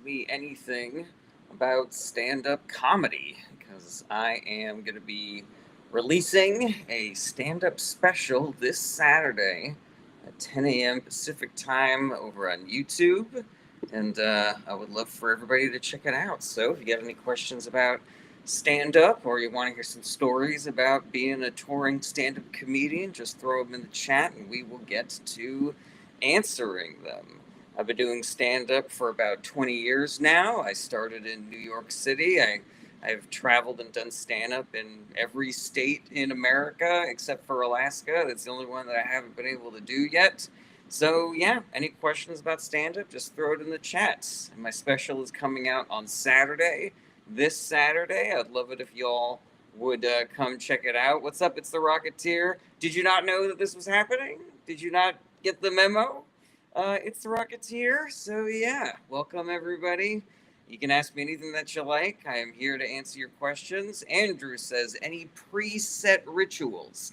me anything about stand-up comedy because I am going to be releasing a stand-up special this Saturday at 10 a.m. Pacific time over on YouTube. And I would love for everybody to check it out. So if you have any questions about stand-up or you want to hear some stories about being a touring stand-up comedian, just throw them in the chat and we will get to answering them. I've been doing stand up for about 20 years now. I started in New York City. I've traveled and done stand up in every state in America except for Alaska. That's the only one that I haven't been able to do yet. So, yeah, any questions about stand up, just throw it in the chats. My special is coming out on Saturday, this Saturday. I'd love it if y'all would come check it out. What's up? It's the Rocketeer. Did you not know that this was happening? Did you not get the memo? It's the Rocketeer. So, yeah, welcome everybody. You can ask me anything that you like. I am here to answer your questions. Andrew says, any preset rituals?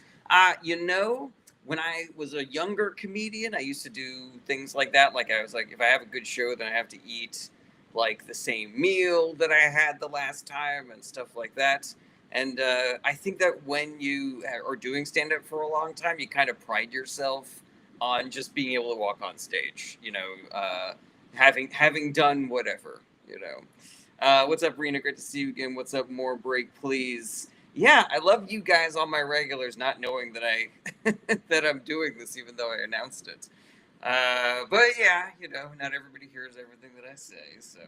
When I was a younger comedian, I used to do things like that. Like, I was like, if I have a good show, then I have to eat like the same meal that I had the last time and stuff like that. And I think that when you are doing stand up for a long time, you kind of pride yourself on just being able to walk on stage, having done whatever. What's up, Rena? Great to see you again. What's up, more break, please. Yeah, I love you guys, all my regulars, not knowing that I that I'm doing this, even though I announced it. But yeah, not everybody hears everything that I say, so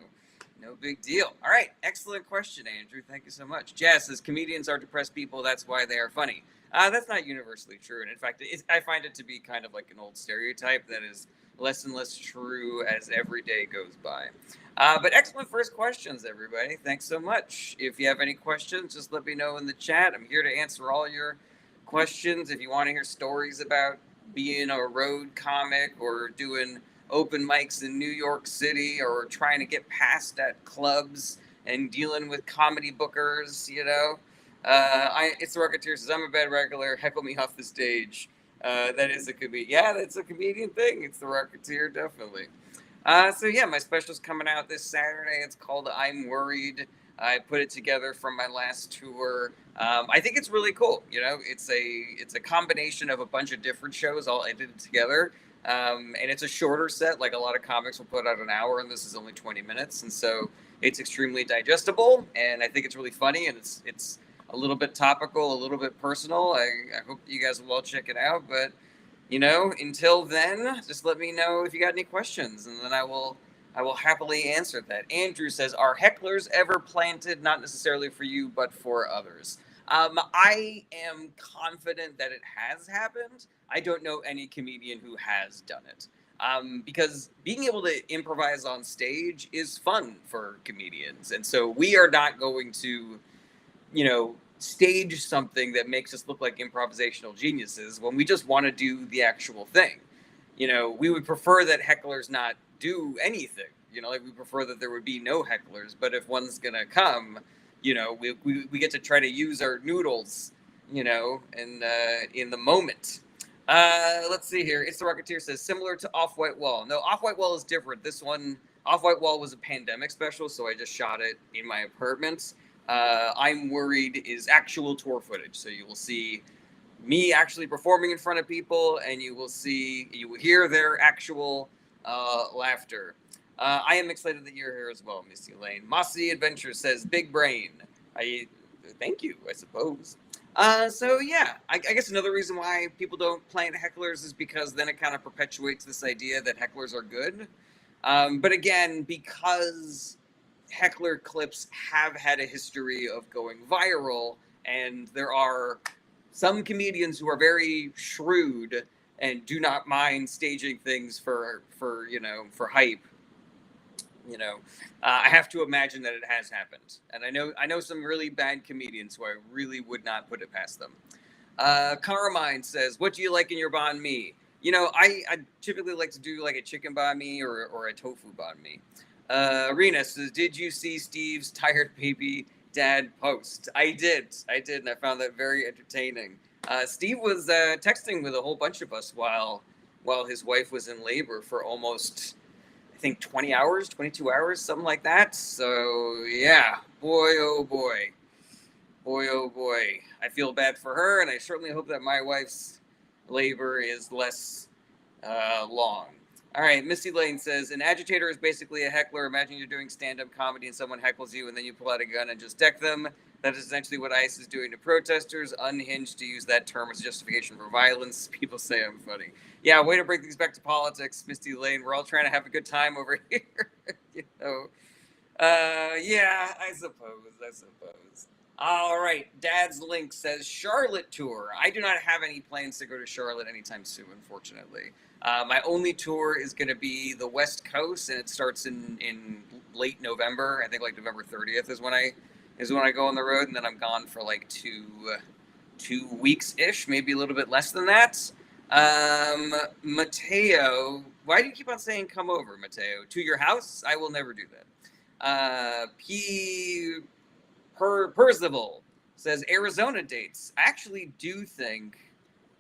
no big deal. All right, excellent question, Andrew. Thank you so much. Jess says comedians are depressed people. That's why they are funny. That's not universally true, and in fact, I find it to be kind of like an old stereotype that is less and less true as every day goes by. But excellent first questions, everybody. Thanks so much. If you have any questions, just let me know in the chat. I'm here to answer all your questions. If you want to hear stories about being a road comic or doing open mics in New York City or trying to get past at clubs and dealing with comedy bookers, it's the Rocketeer says, I'm a bad regular, heckle me off the stage. That is a comedian. Yeah, that's a comedian thing. It's the Rocketeer, definitely. So yeah, my special's coming out this Saturday. It's called I'm Worried. I put it together from my last tour. I think it's really cool. It's a combination of a bunch of different shows all edited together. And it's a shorter set. Like a lot of comics will put out an hour, and this is only 20 minutes. And so it's extremely digestible, and I think it's really funny, and it's a little bit topical, a little bit personal. I hope you guys will all check it out. But until then, just let me know if you got any questions, and then I will happily answer that. Andrew says, are hecklers ever planted, not necessarily for you, but for others? I am confident that it has happened. I don't know any comedian who has done it. Because being able to improvise on stage is fun for comedians. And so we are not going to, stage something that makes us look like improvisational geniuses when we just want to do the actual thing. We would prefer that hecklers not do anything. We prefer that there would be no hecklers. But if one's gonna come, we get to try to use our noodles, in the moment. Let's see here. It's the Rocketeer says, similar to Off-White Wall. No, Off-White Wall is different. This one, Off-White Wall was a pandemic special, so I just shot it in my apartment. I'm Worried is actual tour footage, so you will see me actually performing in front of people, and you will hear their actual laughter. I am excited that you're here as well, Missy Lane. Mossy Adventure says, big brain. Thank you, I suppose. So yeah, I guess another reason why people don't plant hecklers is because then it kind of perpetuates this idea that hecklers are good. But again, because heckler clips have had a history of going viral, and there are some comedians who are very shrewd and do not mind staging things for hype. I have to imagine that it has happened, and I know some really bad comedians who I really would not put it past them. Carmine says, what do you like in your banh mi? I typically like to do like a chicken banh mi or a tofu banh mi. Arena says, did you see Steve's tired baby dad post? I did, and I found that very entertaining. Steve was texting with a whole bunch of us while his wife was in labor for almost, I think 20 hours, 22 hours, something like that. So yeah, boy, oh boy. Boy, oh boy. I feel bad for her, and I certainly hope that my wife's labor is less long. All right, Misty Lane says, an agitator is basically a heckler. Imagine you're doing stand-up comedy and someone heckles you and then you pull out a gun and just deck them. That is essentially what ICE is doing to protesters. Unhinged to use that term as justification for violence. People say I'm funny. Yeah, way to bring things back to politics, Misty Lane. We're all trying to have a good time over here. you know. Yeah, I suppose. All right, Dad's Link says Charlotte tour. I do not have any plans to go to Charlotte anytime soon, unfortunately. My only tour is going to be the West Coast, and it starts in late November. I think like November 30th is when I go on the road, and then I'm gone for like two weeks ish, maybe a little bit less than that. Mateo, why do you keep on saying come over, Mateo? To your house? I will never do that. Percival says Arizona dates. I actually do think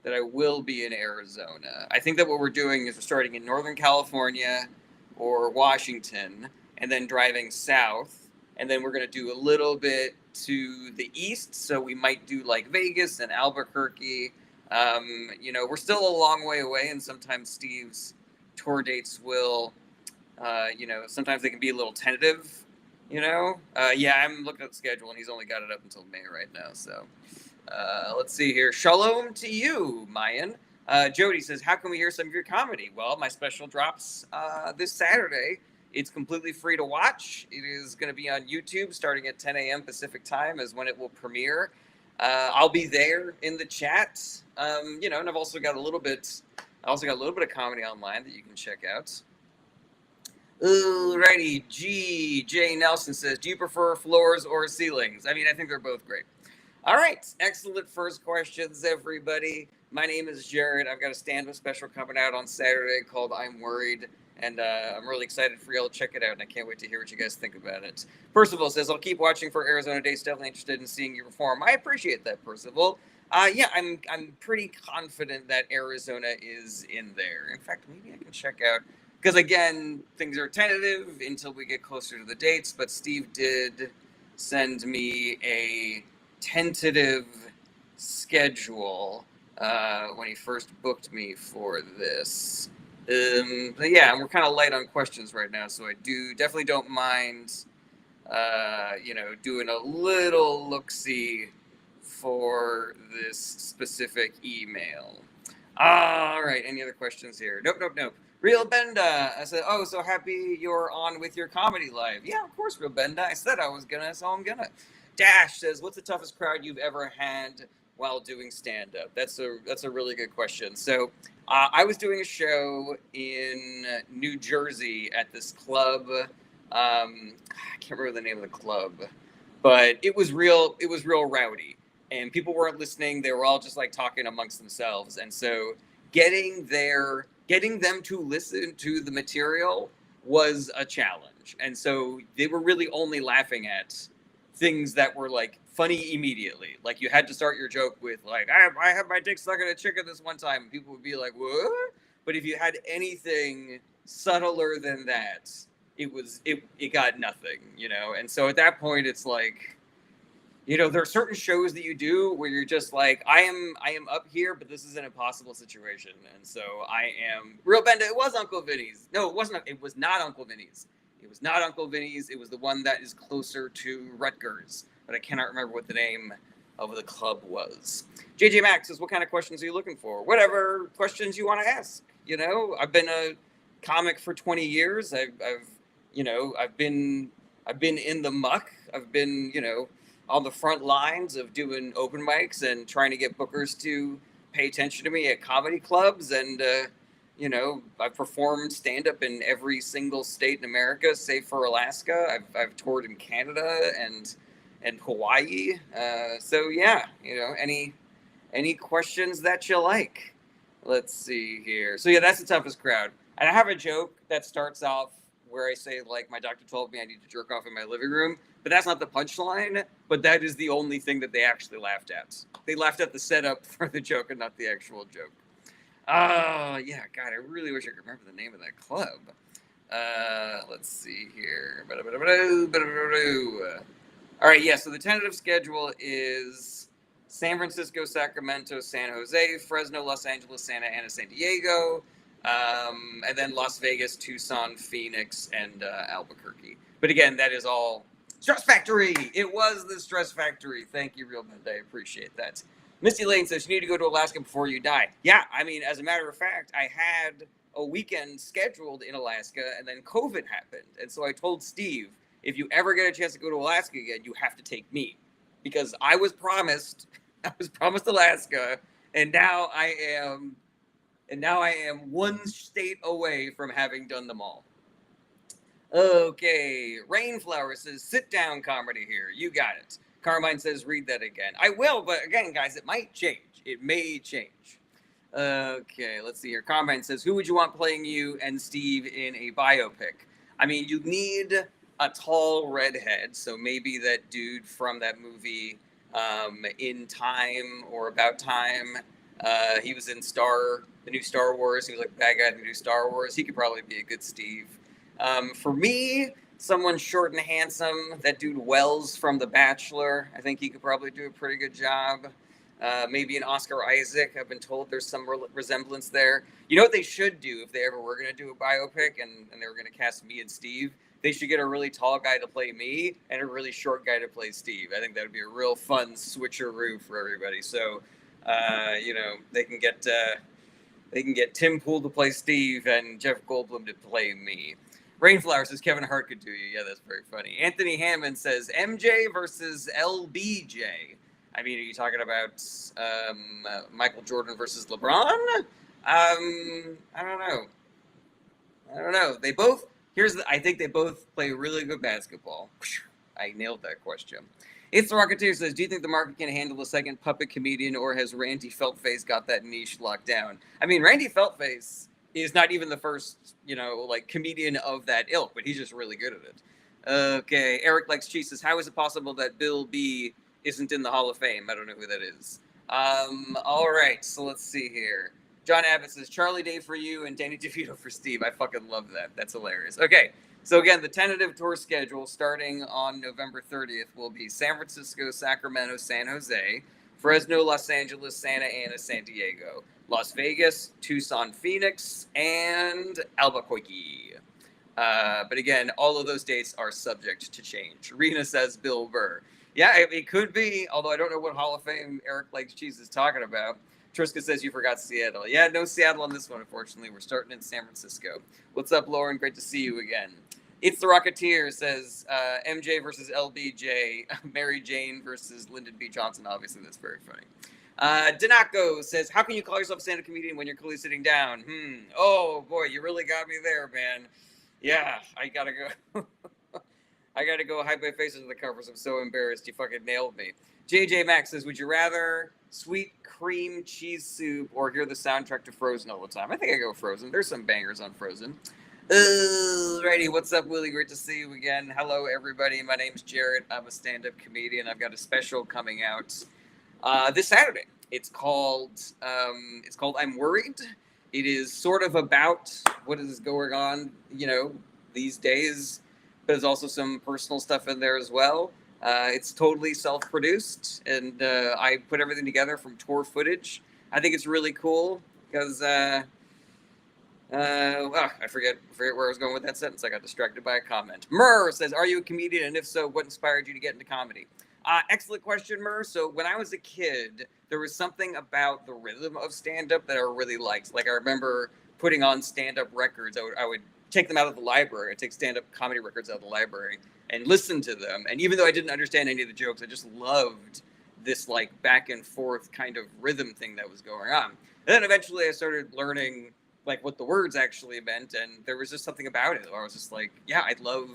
that I will be in Arizona. I think that what we're doing is we're starting in Northern California or Washington and then driving south. And then we're going to do a little bit to the east. So we might do like Vegas and Albuquerque. We're still a long way away. And sometimes Steve's tour dates will, sometimes they can be a little tentative. I'm looking at the schedule, and he's only got it up until May right now. So let's see here. Shalom to you, Mayan. Jody says, how can we hear some of your comedy? Well, my special drops this Saturday. It's completely free to watch. It is going to be on YouTube starting at 10 a.m. Pacific time is when it will premiere. I'll be there in the chat. And I've also got a little bit of comedy online that you can check out. Alrighty, J. Nelson says, do you prefer floors or ceilings? I mean, I think they're both great. All right, excellent first questions, everybody. My name is Jared. I've got a stand-up special coming out on Saturday called I'm Worried, and I'm really excited for y'all to check it out, and I can't wait to hear what you guys think about it. Percival says, I'll keep watching for Arizona dates. Definitely interested in seeing you perform. I appreciate that, Percival. I'm pretty confident that Arizona is in there. In fact, maybe I can check out. Because, again, things are tentative until we get closer to the dates, but Steve did send me a tentative schedule when he first booked me for this. But yeah, we're kind of light on questions right now, so I definitely don't mind, doing a little look-see for this specific email. All right, any other questions here? Nope. Real Benda, I said, oh, so happy you're on with your comedy live. Yeah, of course, Real Benda. I said I was gonna, so I'm gonna. Dash says, what's the toughest crowd you've ever had while doing stand-up? That's a really good question. So I was doing a show in New Jersey at this club. I can't remember the name of the club, but it was real rowdy. And people weren't listening. They were all just like talking amongst themselves. And so getting them to listen to the material was a challenge. And so they were really only laughing at things that were like funny immediately. Like you had to start your joke with like, I have my dick stuck in a chicken this one time. And people would be like, what? But if you had anything subtler than that, it got nothing, And so at that point, it's like, there are certain shows that you do where you're just like, I am up here, but this is an impossible situation. And so I am Real Benda. It was Uncle Vinny's. No, it wasn't. It was not Uncle Vinny's. It was not Uncle Vinny's. It was the one that is closer to Rutgers, but I cannot remember what the name of the club was. JJ Max says, what kind of questions are you looking for? Whatever questions you want to ask. I've been a comic for 20 years. I've been in the muck. I've been, on the front lines of doing open mics and trying to get bookers to pay attention to me at comedy clubs. And, I've performed stand-up in every single state in America, save for Alaska. I've toured in Canada and Hawaii. So yeah, any questions that you like? Let's see here. So yeah, that's the toughest crowd. And I have a joke that starts off where I say, like, my doctor told me I need to jerk off in my living room, but that's not the punchline, but that is the only thing that they actually laughed at. They laughed at the setup for the joke and not the actual joke. Yeah, God, I really wish I could remember the name of that club. Let's see here. All right, yeah, so the tentative schedule is San Francisco, Sacramento, San Jose, Fresno, Los Angeles, Santa Ana, San Diego, and then Las Vegas, Tucson, Phoenix, and Albuquerque. But again, that is all Stress Factory. It was the Stress Factory. Thank you, Real Bend. I appreciate that. Misty Lane says you need to go to Alaska before you die. Yeah, I mean, as a matter of fact, I had a weekend scheduled in Alaska, and then COVID happened. And so I told Steve, if you ever get a chance to go to Alaska again, you have to take me, because I was promised Alaska, and now I am one state away from having done them all. Okay, Rainflower says sit down comedy here. You got it. Carmine says read that again. I will, but again, guys, it might change. It may change. Okay, let's see here. Carmine says, who would you want playing you and Steve in a biopic? I mean, you need a tall redhead, so maybe that dude from that movie, In Time or About Time. He was in the new Star Wars. He was like the bad guy in the new Star Wars. He could probably be a good Steve. For me, someone short and handsome. That dude Wells from The Bachelor. I think he could probably do a pretty good job. Maybe an Oscar Isaac. I've been told there's some resemblance there. You know what they should do if they ever were going to do a biopic and they were going to cast me and Steve? They should get a really tall guy to play me and a really short guy to play Steve. I think that would be a real fun switcheroo for everybody. So, they can get Tim Pool to play Steve and Jeff Goldblum to play me. Rainflower says Kevin Hart could do you. Yeah, that's very funny. Anthony Hammond says MJ versus LBJ. I mean, are you talking about Michael Jordan versus LeBron? I don't know. I think they both play really good basketball. I nailed that question. It's the Rocketeer says, do you think the market can handle a second puppet comedian, or has Randy Feltface got that niche locked down? I mean, Randy Feltface is not even the first, comedian of that ilk, but he's just really good at it. Okay, Eric Likes Cheese says, how is it possible that Bill B isn't in the Hall of Fame? I don't know who that is. All right, so let's see here. John Abbott says, Charlie Day for you and Danny DeVito for Steve. I fucking love that. That's hilarious. Okay, so again, the tentative tour schedule starting on November 30th will be San Francisco, Sacramento, San Jose, Fresno, Los Angeles, Santa Ana, San Diego, Las Vegas, Tucson, Phoenix, and Albuquerque. But again, all of those dates are subject to change. Rena says Bill Burr. Yeah, it could be, although I don't know what Hall of Fame Eric Likes Cheese is talking about. Triska says you forgot Seattle. Yeah, no Seattle on this one, unfortunately. We're starting in San Francisco. What's up, Lauren? Great to see you again. It's the Rocketeer says MJ versus LBJ, Mary Jane versus Lyndon B. Johnson. Obviously, that's very funny. Danako says, how can you call yourself a stand-up comedian when you're clearly sitting down? Oh, boy, you really got me there, man. Yeah, I gotta go. I gotta go hide my face under the covers. I'm so embarrassed. You fucking nailed me. JJ Max says, would you rather sweet cream cheese soup or hear the soundtrack to Frozen all the time? I think I go Frozen. There's some bangers on Frozen. Alrighty, what's up, Willie? Great to see you again. Hello, everybody. My name's Jarrett. I'm a stand-up comedian. I've got a special coming out this Saturday. It's called I'm Worried. It is sort of about what is going on, these days, but there's also some personal stuff in there as well. It's totally self-produced, and I put everything together from tour footage. I think it's really cool because I forget where I was going with that sentence. I got distracted by a comment. Murr says, are you a comedian? And if so, what inspired you to get into comedy? Excellent question, Murr. So when I was a kid, there was something about the rhythm of stand-up that I really liked. Like, I remember putting on stand-up records. I would take them out of the library. I'd take stand-up comedy records out of the library and listen to them. And even though I didn't understand any of the jokes, I just loved this like back and forth kind of rhythm thing that was going on. And then eventually I started learning like what the words actually meant, and there was just something about it where I was just like, yeah, I love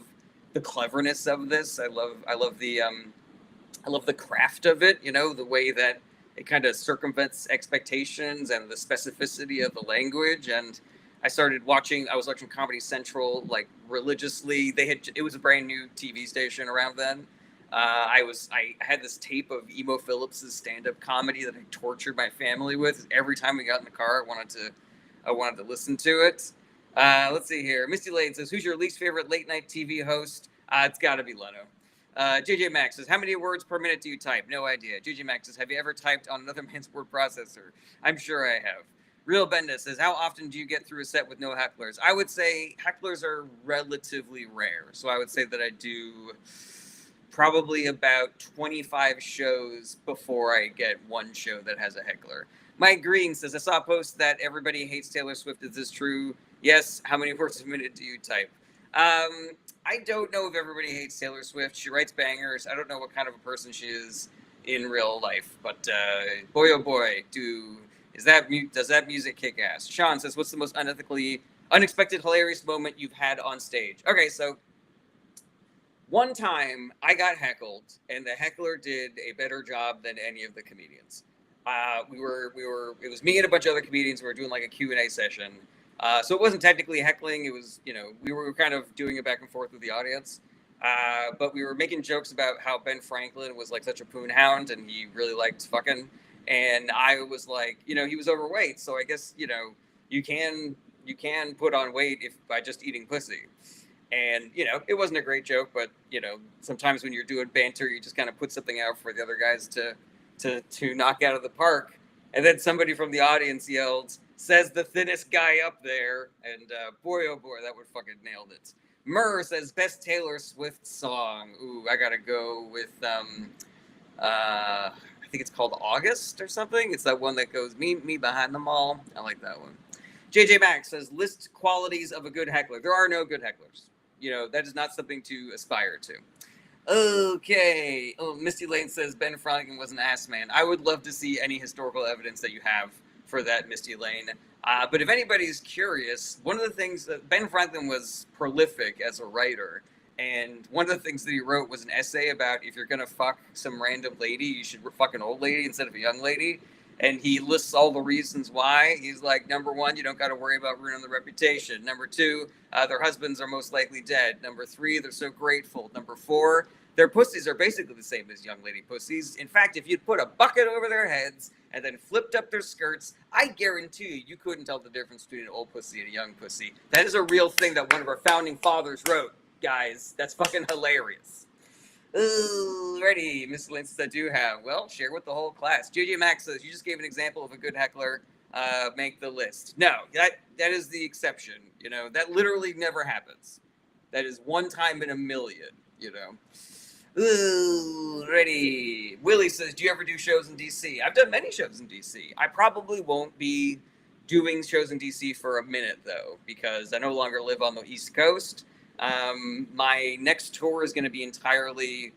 the cleverness of this. I love the craft of it, the way that it kind of circumvents expectations and the specificity of the language. And I was watching Comedy Central like religiously. It was a brand new TV station around then. I had this tape of Emo Phillips's stand-up comedy that I tortured my family with. Every time we got in the car, I wanted to listen to it. Let's see here. Misty Lane says, "Who's your least favorite late night TV host?" It's got to be Leno. JJ Max says, "How many words per minute do you type?" No idea. JJ Max says, "Have you ever typed on another man's word processor?" I'm sure I have. Real Bendis says, "How often do you get through a set with no hecklers?" I would say hecklers are relatively rare. So I would say that I do probably about 25 shows before I get one show that has a heckler. Mike Green says, "I saw a post that everybody hates Taylor Swift. Is this true?" Yes. How many words a minute do you type? I don't know if everybody hates Taylor Swift. She writes bangers. I don't know what kind of a person she is in real life, but boy, oh boy, does that music kick ass? Sean says, "What's the most unexpected, hilarious moment you've had on stage?" Okay, so one time I got heckled, and the heckler did a better job than any of the comedians. It was me and a bunch of other comedians. We were doing like a Q&A session. So it wasn't technically heckling. It was, we were kind of doing it back and forth with the audience. But we were making jokes about how Ben Franklin was like such a poon hound and he really liked fucking. And I was like, he was overweight. So I guess, you can put on weight if by just eating pussy. And, it wasn't a great joke, but, sometimes when you're doing banter, you just kind of put something out for the other guys to knock out of the park. And then somebody from the audience yelled, "Says the thinnest guy up there." And boy, oh boy, that would fucking nailed it. Murr says, "Best Taylor Swift song." Ooh, I gotta go with, I think it's called August or something. It's that one that goes, "Meet me behind the mall." I like that one. JJ Max says, "List qualities of a good heckler." There are no good hecklers. That is not something to aspire to. Okay. Oh, Misty Lane says Ben Franklin was an ass man. I would love to see any historical evidence that you have for that, Misty Lane. But if anybody's curious, one of the things that Ben Franklin was prolific as a writer. And one of the things that he wrote was an essay about if you're going to fuck some random lady, you should fuck an old lady instead of a young lady. And he lists all the reasons why. He's like, number one, you don't got to worry about ruining the reputation. Number two, their husbands are most likely dead. Number three, they're so grateful. Number four, their pussies are basically the same as young lady pussies. In fact, if you'd put a bucket over their heads and then flipped up their skirts, I guarantee you couldn't tell the difference between an old pussy and a young pussy. That is a real thing that one of our founding fathers wrote, guys. That's fucking hilarious. Ooh, ready, Miss Lince, I do have. Well, share with the whole class. JJ Max says, "You just gave an example of a good heckler. Make the list." No, that is the exception. That literally never happens. That is one time in a million. Ooh, ready. Willie says, "Do you ever do shows in DC?" I've done many shows in DC. I probably won't be doing shows in DC for a minute though, because I no longer live on the East Coast. My next tour is going to be entirely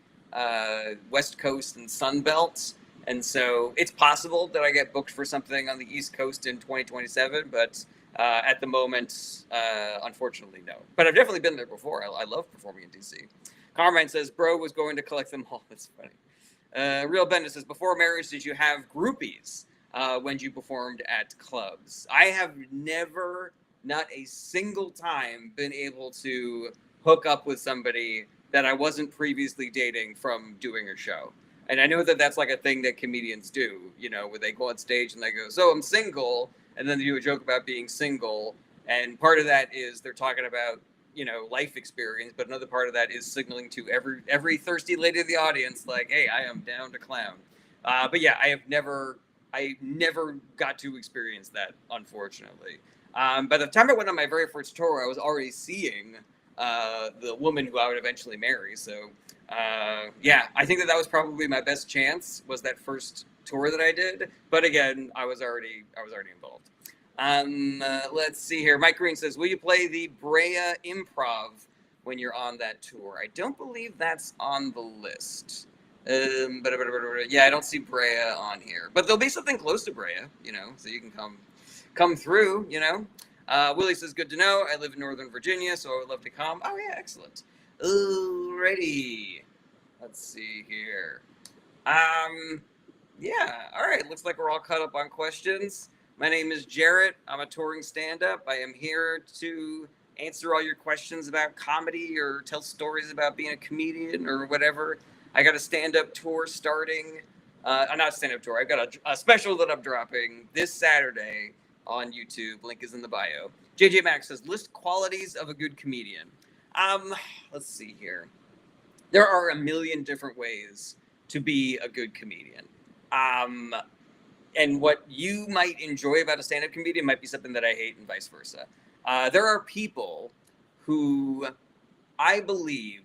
West Coast and Sun Belt. And so it's possible that I get booked for something on the East Coast in 2027, but at the moment, unfortunately, no. But I've definitely been there before. I love performing in DC. Carmine says, "Bro was going to collect them all." That's funny. Real Bendis says, "Before marriage, did you have groupies when you performed at clubs?" I have never, not a single time, been able to hook up with somebody that I wasn't previously dating from doing a show. And I know that that's like a thing that comedians do, where they go on stage and they go, "So I'm single," and then they do a joke about being single. And part of that is they're talking about, life experience, but another part of that is signaling to every thirsty lady of the audience, like, "Hey, I am down to clown." But yeah, I never got to experience that, unfortunately. By the time I went on my very first tour, I was already seeing the woman who I would eventually marry. So, yeah, I think that was probably my best chance, was that first tour that I did. But again, I was already involved. Let's see here. Mike Green says, "Will you play the Brea Improv when you're on that tour?" I don't believe that's on the list. Yeah, I don't see Brea on here, but there'll be something close to Brea, so you can come through. Willie says, "Good to know. I live in Northern Virginia, so I would love to come." Oh yeah, excellent. Alrighty. Let's see here. Yeah. All right. Looks like we're all caught up on questions. My name is Jarrett. I'm a touring stand-up. I am here to answer all your questions about comedy or tell stories about being a comedian or whatever. I got a stand-up tour starting. Not a stand-up tour. I've got a special that I'm dropping this Saturday on YouTube. Link is in the bio. JJ Max says, list qualities of a good comedian. Let's see here. There are a million different ways to be a good comedian. And what you might enjoy about a stand-up comedian might be something that I hate, and vice versa. There are people who I believe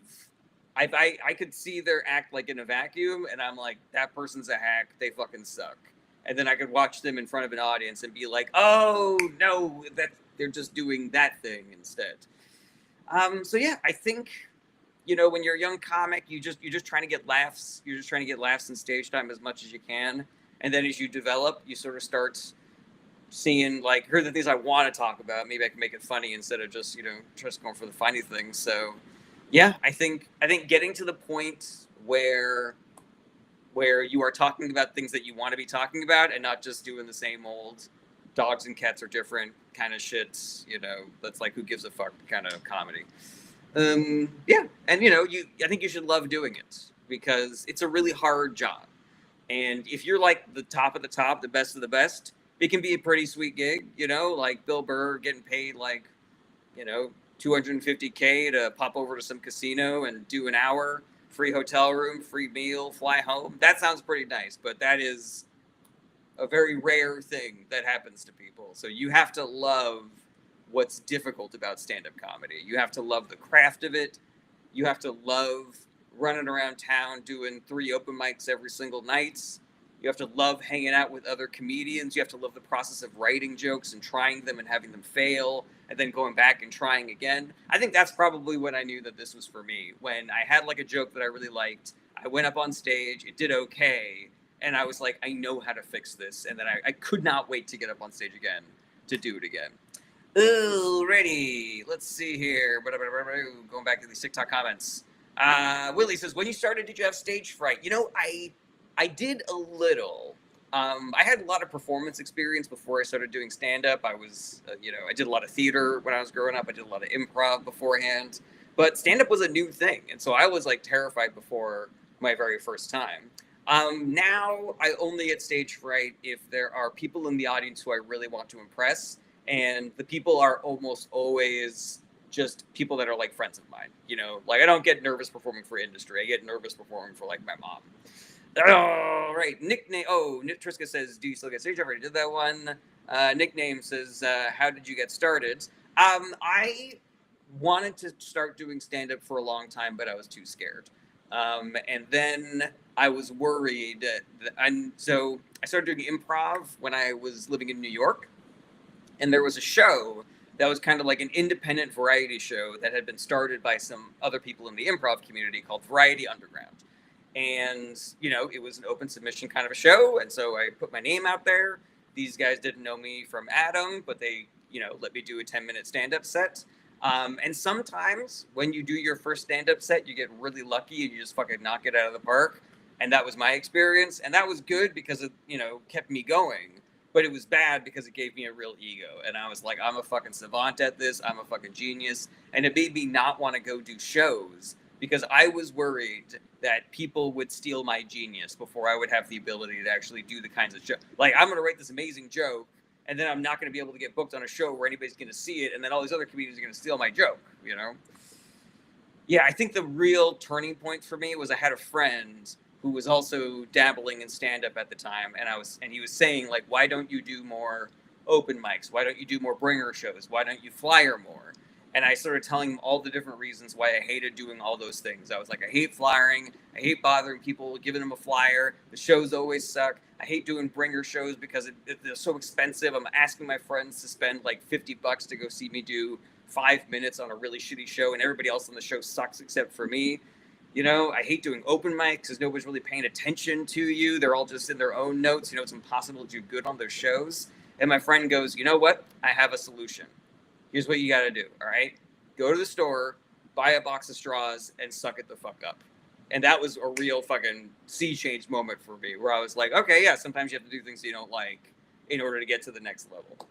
I could see their act like in a vacuum, and I'm like, that person's a hack. They fucking suck. And then I could watch them in front of an audience and be like, oh no, that they're just doing that thing instead. So yeah, I think, you know, when you're a young comic, you're just trying to get laughs. You're just trying to get laughs and stage time as much as you can. And then as you develop, you sort of start seeing, like, here are the things I want to talk about. Maybe I can make it funny instead of just, you know, just going for the funny things. So yeah, I think getting to the point where you are talking about things that you want to be talking about and not just doing the same old dogs and cats are different kind of shit, you know, that's like who gives a fuck kind of comedy. Yeah, and you know, I think you should love doing it because it's a really hard job. And if you're like the top of the top, the best of the best, it can be a pretty sweet gig, you know, like Bill Burr getting paid like, you know, $250K to pop over to some casino and do an hour, free hotel room, free meal, fly home. That sounds pretty nice, but that is a very rare thing that happens to people. So you have to love what's difficult about stand-up comedy. You have to love the craft of it. You have to love running around town doing 3 open mics every single night. You have to love hanging out with other comedians. You have to love the process of writing jokes and trying them and having them fail and then going back and trying again. I think that's probably when I knew that this was for me. When I had like a joke that I really liked, I went up on stage, it did okay, and I was like, I know how to fix this. And then I could not wait to get up on stage again to do it again. Alrighty, let's see here. Going back to these TikTok comments. Willie says, when you started, did you have stage fright? You know, I did a little. I had a lot of performance experience before I started doing stand-up. I was, you know, I did a lot of theater when I was growing up. I did a lot of improv beforehand. But stand-up was a new thing. And so I was, like, terrified before my very first time. Now I only get stage fright if there are people in the audience who I really want to impress. And the people are almost always just people that are like friends of mine, you know, like I don't get nervous performing for industry. I get nervous performing for like my mom. All right. Nickname. Oh, Triska says, do you still get stage? I already did that one. Nickname says, how did you get started? I wanted to start doing stand-up for a long time, but I was too scared. And then I was worried. So I started doing improv when I was living in New York. And there was a show that was kind of like an independent variety show that had been started by some other people in the improv community called Variety Underground. And, you know, it was an open submission kind of a show. And so I put my name out there. These guys didn't know me from Adam, but they, you know, let me do a 10-minute stand-up set. And sometimes when you do your first stand-up set, you get really lucky and you just fucking knock it out of the park. And that was my experience. And that was good because it, you know, kept me going. But it was bad because it gave me a real ego. And I was like, I'm a fucking savant at this. I'm a fucking genius. And it made me not want to go do shows because I was worried that people would steal my genius before I would have the ability to actually do the kinds of show. Like, I'm going to write this amazing joke, and then I'm not going to be able to get booked on a show where anybody's going to see it, and then all these other comedians are going to steal my joke, you know? Yeah, I think the real turning point for me was I had a friend who was also dabbling in stand-up at the time, and he was saying, like, why don't you do more open mics? Why don't you do more bringer shows? Why don't you flyer more? And I started telling him all the different reasons why I hated doing all those things. I was like, I hate flyering. I hate bothering people, giving them a flyer. The shows always suck. I hate doing bringer shows because they're so expensive. I'm asking my friends to spend like $50 to go see me do 5 minutes on a really shitty show, and everybody else on the show sucks except for me. You know, I hate doing open mics because nobody's really paying attention to you. They're all just in their own notes. You know, it's impossible to do good on their shows. And my friend goes, you know what? I have a solution. Here's what you got to do, all right? Go to the store, buy a box of straws, and suck it the fuck up. And that was a real fucking sea change moment for me, where I was like, okay, yeah, sometimes you have to do things you don't like in order to get to the next level.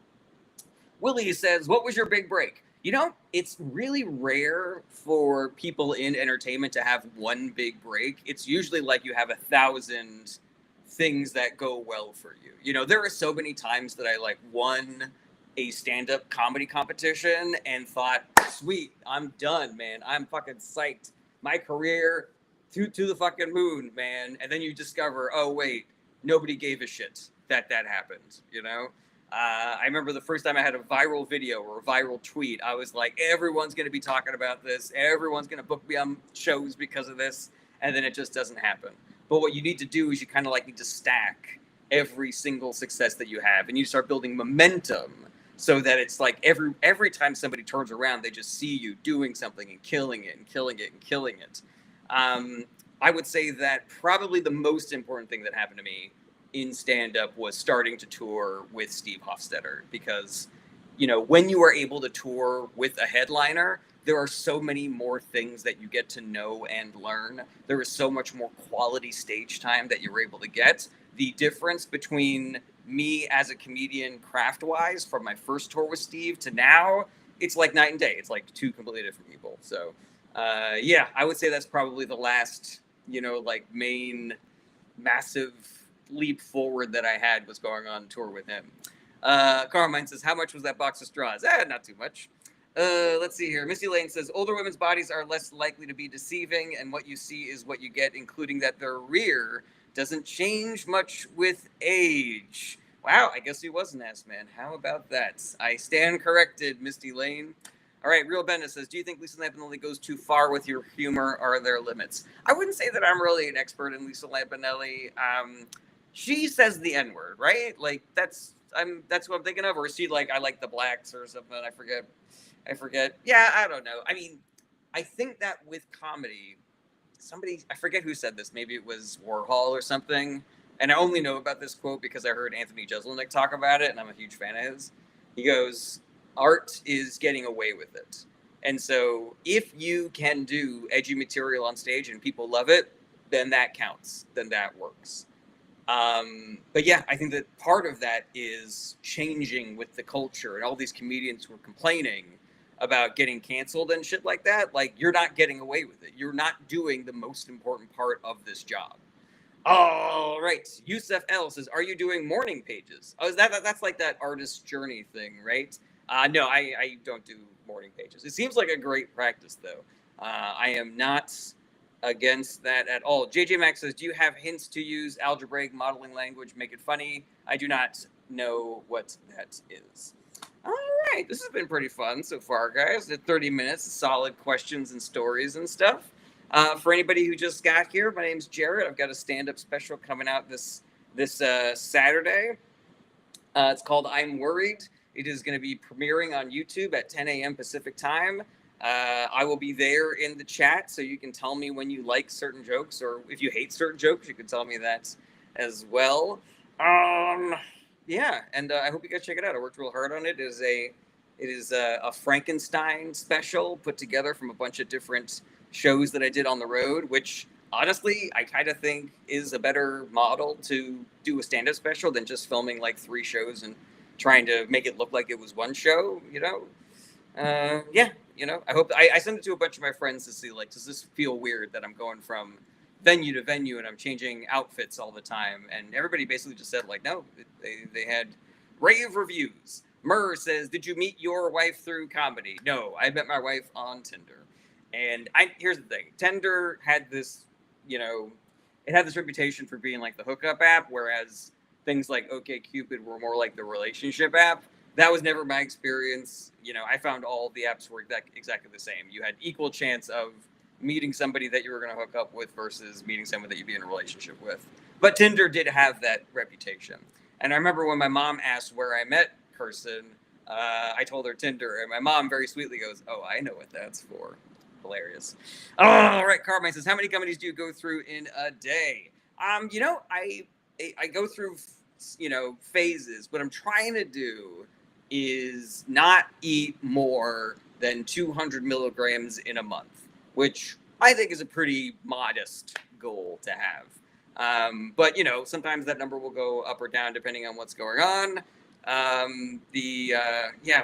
Willie says, what was your big break? You know, it's really rare for people in entertainment to have one big break. It's usually like you have 1,000 things that go well for you. You know, there are so many times that I like won a stand-up comedy competition and thought, sweet, I'm done, man. I'm fucking psyched. My career to the fucking moon, man. And then you discover, oh wait, nobody gave a shit that happened, you know? I remember the first time I had a viral video or a viral tweet, I was like, everyone's going to be talking about this. Everyone's going to book me on shows because of this. And then it just doesn't happen. But what you need to do is you kind of like need to stack every single success that you have, and you start building momentum so that it's like every time somebody turns around, they just see you doing something and killing it and killing it and killing it. I would say that probably the most important thing that happened to me in stand-up was starting to tour with Steve Hofstetter, because when you are able to tour with a headliner, there are so many more things that you get to know and learn. There is so much more quality stage time that you're able to get. The difference between me as a comedian craft-wise from my first tour with Steve to now, it's like night and day. It's like two completely different people. So yeah, I would say that's probably the last, like main massive leap forward that I had, was going on tour with him. Carmine says, how much was that box of straws? Not too much. Let's see here. Misty Lane says, older women's bodies are less likely to be deceiving, and what you see is what you get, including that their rear doesn't change much with age. Wow, I guess he was an ass man. How about that? I stand corrected, Misty Lane. All right, Real Benda says, do you think Lisa Lampanelli goes too far with your humor? Are there limits? I wouldn't say that I'm really an expert in Lisa Lampanelli. She says the N-word, right? Like that's what I'm thinking of. Or is she like, I like the blacks or something? I forget. Yeah, I don't know. I mean, I think that with comedy, I forget who said this. Maybe it was Warhol or something. And I only know about this quote because I heard Anthony Jeselnik talk about it, and I'm a huge fan of his. He goes, art is getting away with it. And so if you can do edgy material on stage and people love it, then that counts. Then that works. But yeah, I think that part of that is changing with the culture, and all these comedians who are complaining about getting canceled and shit like that. Like, you're not getting away with it. You're not doing the most important part of this job. All right. Yusef L says, are you doing morning pages? Oh, that's like that artist journey thing, right? No, I don't do morning pages. It seems like a great practice, though. I am not against that at all. JJ Max says, do you have hints to use algebraic modeling language? Make it funny. I do not know what that is. All right, this has been pretty fun so far, guys. At 30 minutes, solid questions and stories and stuff. For anybody who just got here, my name's Jared. I've got a stand-up special coming out this Saturday. It's called I'm Worried. It is going to be premiering on YouTube at 10 a.m. Pacific time. I will be there in the chat, so you can tell me when you like certain jokes, or if you hate certain jokes, you can tell me that as well. Yeah, and I hope you guys check it out. I worked real hard on it. It is a Frankenstein special put together from a bunch of different shows that I did on the road, which honestly I kind of think is a better model to do a stand-up special than just filming like 3 shows and trying to make it look like it was one show. Yeah, I hope I sent it to a bunch of my friends to see, like, does this feel weird that I'm going from venue to venue and I'm changing outfits all the time? And everybody basically just said, like, no, they had rave reviews. Murr says, did you meet your wife through comedy? No, I met my wife on Tinder. And here's the thing. Tinder had this, it had this reputation for being like the hookup app, whereas things like OkCupid were more like the relationship app. That was never my experience. I found all the apps were exactly the same. You had equal chance of meeting somebody that you were going to hook up with versus meeting someone that you'd be in a relationship with. But Tinder did have that reputation. And I remember when my mom asked where I met Kirsten, I told her Tinder, and my mom very sweetly goes, oh, I know what that's for. Hilarious. All right, Carmine says, how many comedies do you go through in a day? I go through, phases. What I'm trying to do is not eat more than 200 milligrams in a month, which I think is a pretty modest goal to have. But, sometimes that number will go up or down depending on what's going on.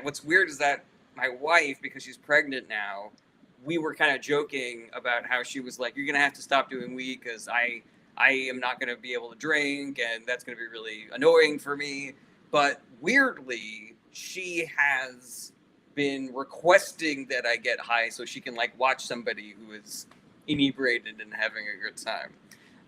What's weird is that my wife, because she's pregnant now, we were kind of joking about how she was like, you're going to have to stop doing weed because I am not going to be able to drink, and that's going to be really annoying for me. But weirdly, she has been requesting that I get high so she can like watch somebody who is inebriated and having a good time.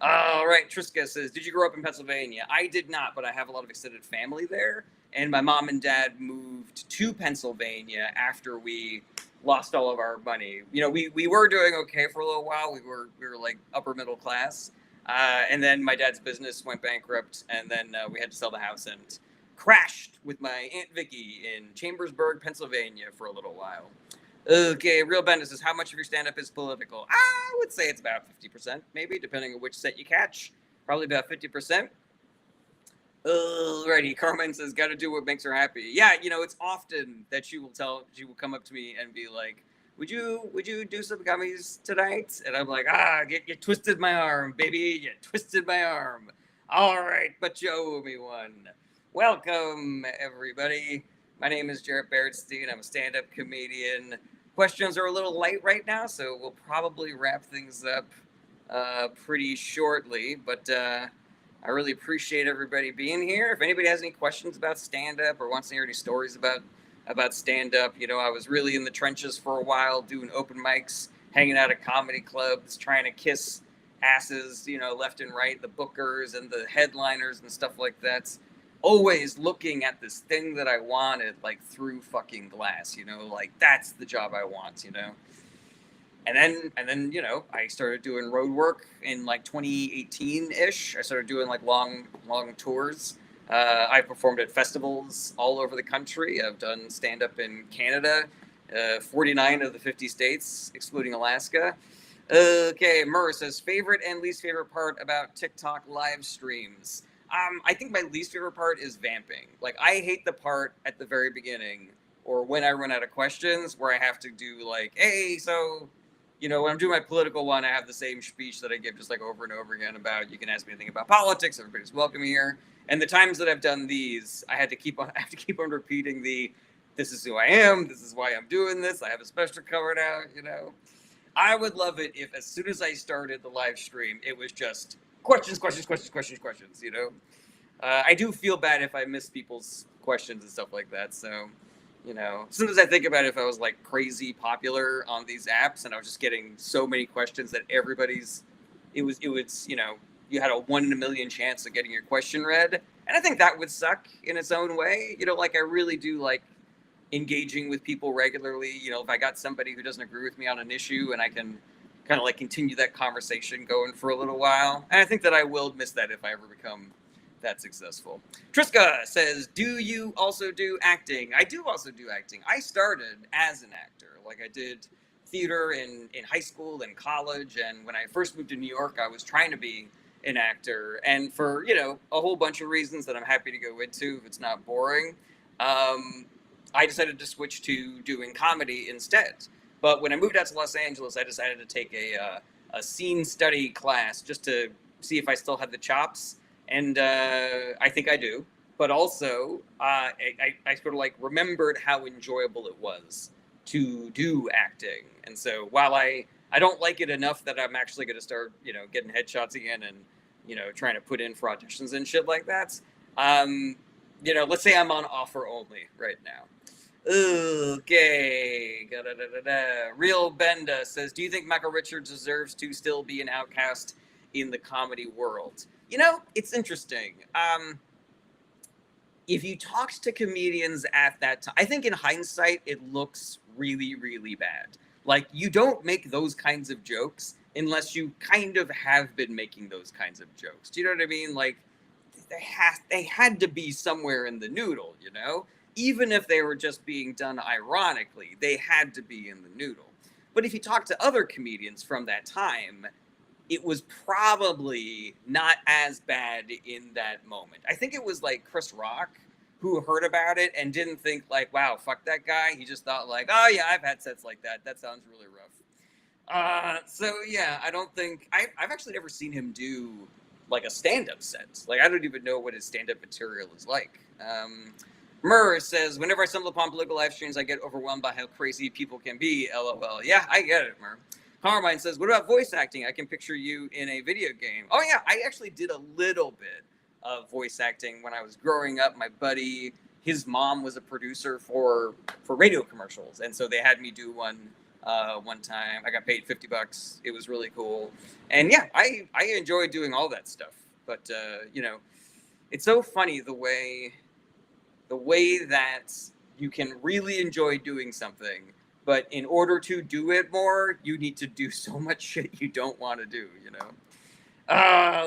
All right, Triska says, did you grow up in Pennsylvania? I did not, but I have a lot of extended family there. And my mom and dad moved to Pennsylvania after we lost all of our money. You know, we were doing okay for a little while. We were like upper middle class. And then my dad's business went bankrupt, and then we had to sell the house and crashed with my Aunt Vicky in Chambersburg, Pennsylvania for a little while. Okay, Real Bendis says, how much of your stand-up is political? I would say it's about 50%, maybe, depending on which set you catch. Probably about 50%. Alrighty, Carmen says, gotta do what makes her happy. Yeah, you know, it's often that she will come up to me and be like, would you do some gummies tonight? And I'm like, you twisted my arm, baby, you twisted my arm. All right, but you owe me one. Welcome, everybody. My name is Jarrett Bernstein. I'm a stand-up comedian. Questions are a little light right now, so we'll probably wrap things up pretty shortly. But I really appreciate everybody being here. If anybody has any questions about stand-up or wants to hear any stories about stand-up, you know, I was really in the trenches for a while, doing open mics, hanging out at comedy clubs, trying to kiss asses, you know, left and right, the bookers and the headliners and stuff like that. Always looking at this thing that I wanted, like through fucking glass, you know, like that's the job I want, you know. And then, you know, I started doing road work in like 2018-ish. I started doing like long tours. I performed at festivals all over the country. I've done stand-up in Canada, 49 of the 50 states, excluding Alaska. Okay, Murr says, favorite and least favorite part about TikTok live streams. I think my least favorite part is vamping. Like, I hate the part at the very beginning or when I run out of questions where I have to do like, hey, so, you know, when I'm doing my political one, I have the same speech that I give just like over and over again about, you can ask me anything about politics, everybody's welcome here. And the times that I've done these, I have to keep on repeating this is who I am, this is why I'm doing this, I have a special covered out, you know. I would love it if as soon as I started the live stream, it was just questions, you know. I do feel bad if I miss people's questions and stuff like that. So, you know, as soon as I think about it, if I was like crazy popular on these apps and I was just getting so many questions that it was, you know, you had a 1 in a million chance of getting your question read. And I think that would suck in its own way. You know, like I really do like engaging with people regularly. You know, if I got somebody who doesn't agree with me on an issue and I can kind of like continue that conversation going for a little while. And I think that I will miss that if I ever become that successful. Triska says, do you also do acting? I do also do acting. I started as an actor. Like I did theater in high school and college. And when I first moved to New York, I was trying to be an actor. And for, you know, a whole bunch of reasons that I'm happy to go into if it's not boring, I decided to switch to doing comedy instead. But when I moved out to Los Angeles, I decided to take a scene study class just to see if I still had the chops. And I think I do. But also, I sort of like remembered how enjoyable it was to do acting. And so while I don't like it enough that I'm actually going to start, you know, getting headshots again and, you know, trying to put in for auditions and shit like that, you know, let's say I'm on offer only right now. Okay. Real Benda says, do you think Michael Richards deserves to still be an outcast in the comedy world? You know, it's interesting. If you talked to comedians at that time, I think in hindsight, it looks really, really bad. Like, you don't make those kinds of jokes unless you kind of have been making those kinds of jokes. Do you know what I mean? Like, they had to be somewhere in the noodle, you know? Even if they were just being done ironically, they had to be in the noodle. But if you talk to other comedians from that time, it was probably not as bad in that moment. I think it was like Chris Rock who heard about it and didn't think like, wow, fuck that guy. He just thought like, oh yeah, I've had sets like that. That sounds really rough. So yeah, I don't think, I've actually never seen him do like a stand-up set. Like, I don't even know what his stand-up material is like. Murr says, whenever I stumble upon political live streams, I get overwhelmed by how crazy people can be, LOL. Yeah, I get it, Murr. Carmine says, what about voice acting? I can picture you in a video game. Oh yeah, I actually did a little bit of voice acting when I was growing up. My buddy, his mom was a producer for radio commercials, and so they had me do one time. I got paid $50. It was really cool, and yeah, I enjoy doing all that stuff. But you know, it's so funny the way that you can really enjoy doing something, but in order to do it more, you need to do so much shit you don't want to do. You know.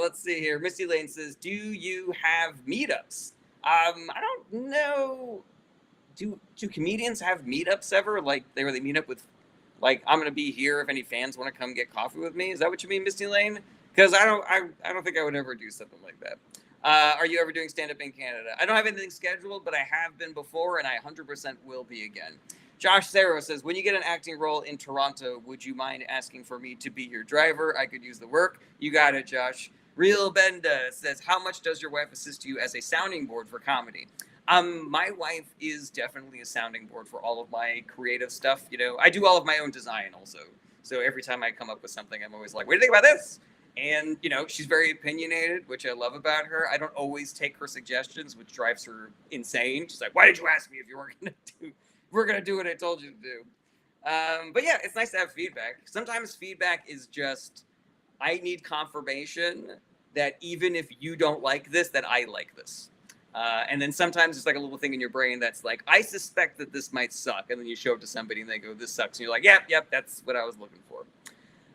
Let's see here. Misty Lane says, "Do you have meetups?" I don't know. Do comedians have meetups ever? Like where they meet up with, like, I'm gonna be here if any fans want to come get coffee with me. Is that what you mean, Misty Lane? Because I don't think I would ever do something like that. Are you ever doing stand up in Canada? I don't have anything scheduled, but I have been before, and I 100% will be again. Josh Sarro says, when you get an acting role in Toronto, would you mind asking for me to be your driver? I could use the work. You got it, Josh. Real Benda says, how much does your wife assist you as a sounding board for comedy? My wife is definitely a sounding board for all of my creative stuff. You know, I do all of my own design also. So every time I come up with something, I'm always like, what do you think about this? And, you know, she's very opinionated, which I love about her. I don't always take her suggestions, which drives her insane. She's like, why did you ask me if you weren't going to do we're going to do what I told you to do. But yeah, it's nice to have feedback. Sometimes feedback is just, I need confirmation that even if you don't like this, that I like this. And then sometimes it's like a little thing in your brain that's like, I suspect that this might suck. And then you show it to somebody and they go, this sucks. And you're like, yep, that's what I was looking for.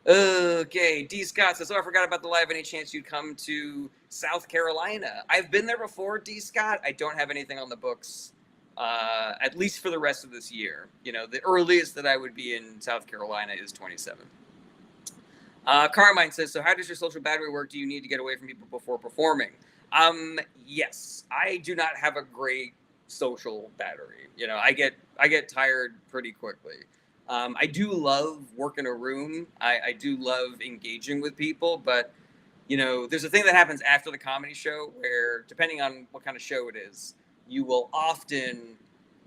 Okay, D. Scott says, oh, I forgot about the live. Any chance you'd come to South Carolina? I've been there before, D. Scott. I don't have anything on the books. At least for the rest of this year. You know, the earliest that I would be in South Carolina is 27. Carmine says, so how does your social battery work? Do you need to get away from people before performing? Yes, I do not have a great social battery. You know, I get tired pretty quickly. I do love working a room. I do love engaging with people, but you know, there's a thing that happens after the comedy show where, depending on what kind of show it is, you will often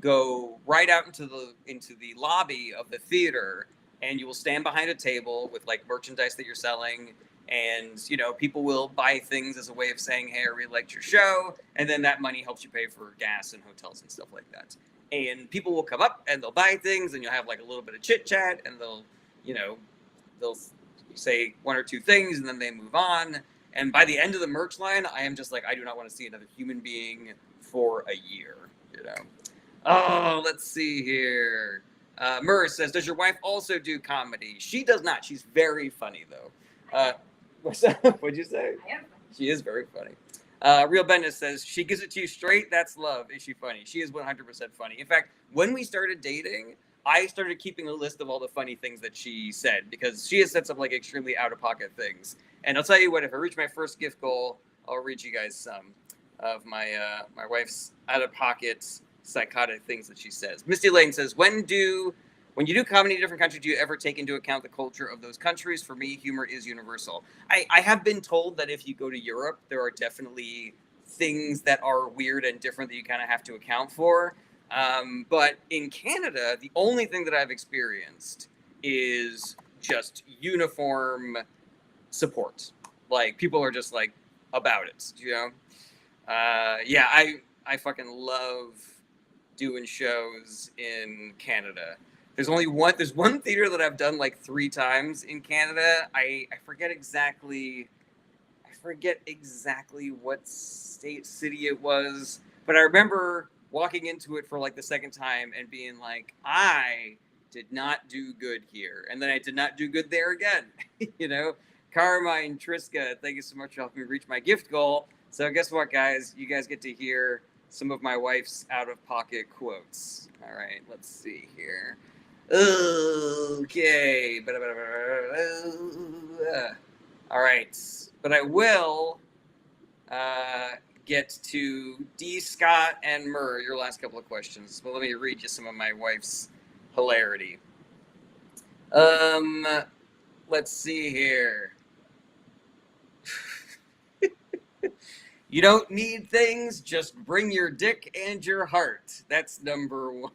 go right out into the lobby of the theater, and you will stand behind a table with like merchandise that you're selling, and you know, people will buy things as a way of saying, hey, I really liked your show, and then that money helps you pay for gas and hotels and stuff like that. And people will come up and they'll buy things, and you'll have like a little bit of chit chat, and they'll say one or two things, and then they move on. And by the end of the merch line, I am just like, I do not want to see another human being for a year, you know. Oh, let's see here. Murr says, does your wife also do comedy? She does not. She's very funny, though. What's that? What'd you say? I am. She is very funny. Real Bendis says, she gives it to you straight. That's love. Is she funny? She is 100% funny. In fact, when we started dating, I started keeping a list of all the funny things that she said, because she has said some like extremely out-of-pocket things. And I'll tell you what, if I reach my first gift goal, I'll read you guys some of my wife's out-of-pocket psychotic things that she says. Misty Lane says, when you do comedy in different countries, do you ever take into account the culture of those countries? For me, humor is universal. I have been told that if you go to Europe, there are definitely things that are weird and different that you kind of have to account for. But in Canada, the only thing that I've experienced is just uniform support. Like, people are just like about it, you know? Yeah, I fucking love doing shows in Canada. There's one theater that I've done like 3 times in Canada. I forget exactly what city it was, but I remember walking into it for like the second time and being like, I did not do good here. And then I did not do good there again. You know? Carmine, Triska, thank you so much for helping me reach my gift goal. So guess what, guys? You guys get to hear some of my wife's out-of-pocket quotes. All right, let's see here. Okay. All right. But I will get to D. Scott and Murr, your last couple of questions. But let me read you some of my wife's hilarity. Let's see here. You don't need things, just bring your dick and your heart. That's number 1.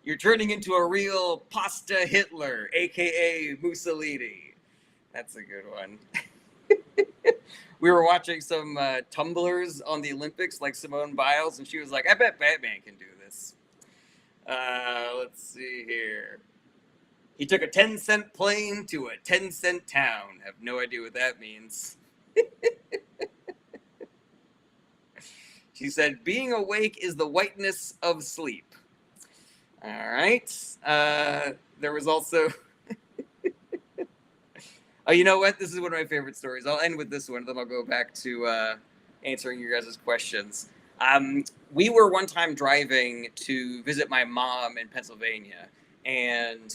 You're turning into a real pasta Hitler, a.k.a. Mussolini. That's a good one. We were watching some tumblers on the Olympics, like Simone Biles, and she was like, "I bet Batman can do this." Let's see here. He took a 10-cent plane to a 10-cent town. Have no idea what that means. She said, "Being awake is the whiteness of sleep." All right. There was also. Oh, you know what? This is one of my favorite stories. I'll end with this one, then I'll go back to answering your guys' questions. We were one time driving to visit my mom in Pennsylvania, and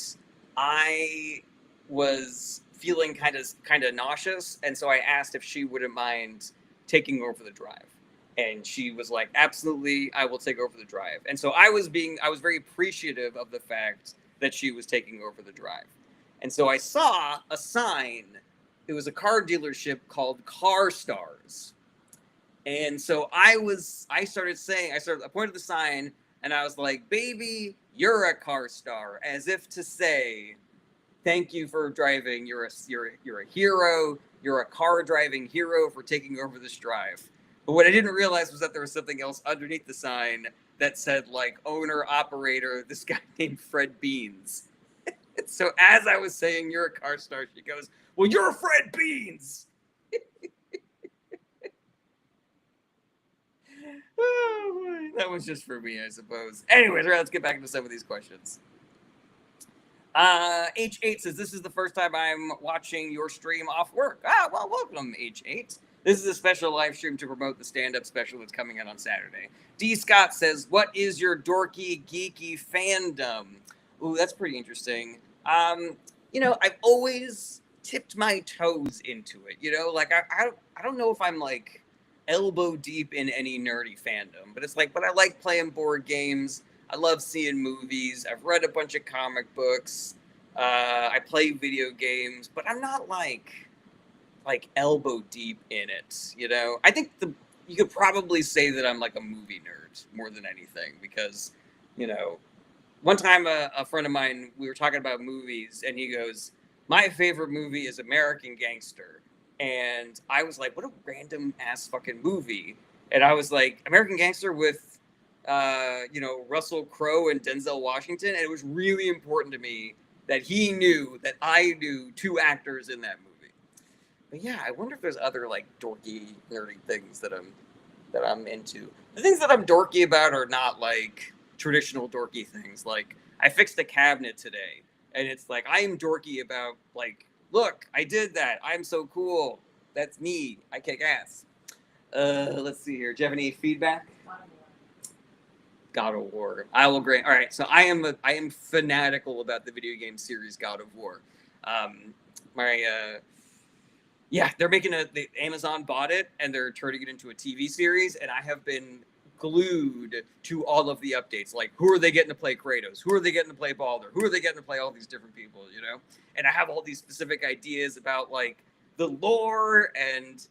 I was feeling kind of nauseous, and so I asked if she wouldn't mind taking over the drive. And she was like, "Absolutely, I will take over the drive." And so I was very appreciative of the fact that she was taking over the drive. And so I saw a sign. It was a car dealership called Car Stars. And so I pointed the sign and I was like, "Baby, you're a car star," as if to say, "Thank you for driving. You're a hero. You're a car driving hero for taking over this drive." But what I didn't realize was that there was something else underneath the sign that said, like, owner operator, this guy named Fred Beans. So as I was saying, "You're a car star," she goes, "Well, you're Fred Beans." Oh, boy. That was just for me, I suppose. Anyways, all right, let's get back into some of these questions. H8 says, "This is the first time I'm watching your stream off work." Well, welcome, H8. This is a special live stream to promote the stand-up special that's coming out on Saturday. D. Scott says, "What is your dorky, geeky fandom?" Ooh, that's pretty interesting. I've always tipped my toes into it. Like I don't know if I'm like elbow deep in any nerdy fandom, but it's like, but I like playing board games. I love seeing movies. I've read a bunch of comic books. I play video games, but I'm not like elbow deep in it. I think you could probably say that I'm like a movie nerd more than anything because, one time a friend of mine, we were talking about movies, and he goes, "My favorite movie is American Gangster." And I was like, "What a random ass fucking movie." And I was like, "American Gangster with Russell Crowe and Denzel Washington." And it was really important to me that he knew that I knew two actors in that movie. But yeah, I wonder if there's other like dorky, nerdy things that I'm into. The things that I'm dorky about are not like traditional dorky things. Like, I fixed a cabinet today, and it's like, I am dorky about, like, look, I did that. I'm so cool. That's me. I kick ass. Let's see here. Do you have any feedback? God of War. I will grant. All right, so I am fanatical about the video game series God of War. They're making Amazon bought it, and they're turning it into a TV series, and I have been glued to all of the updates. Like, who are they getting to play Kratos? Who are they getting to play Baldur? Who are they getting to play all these different people, And I have all these specific ideas about, like, the lore, and,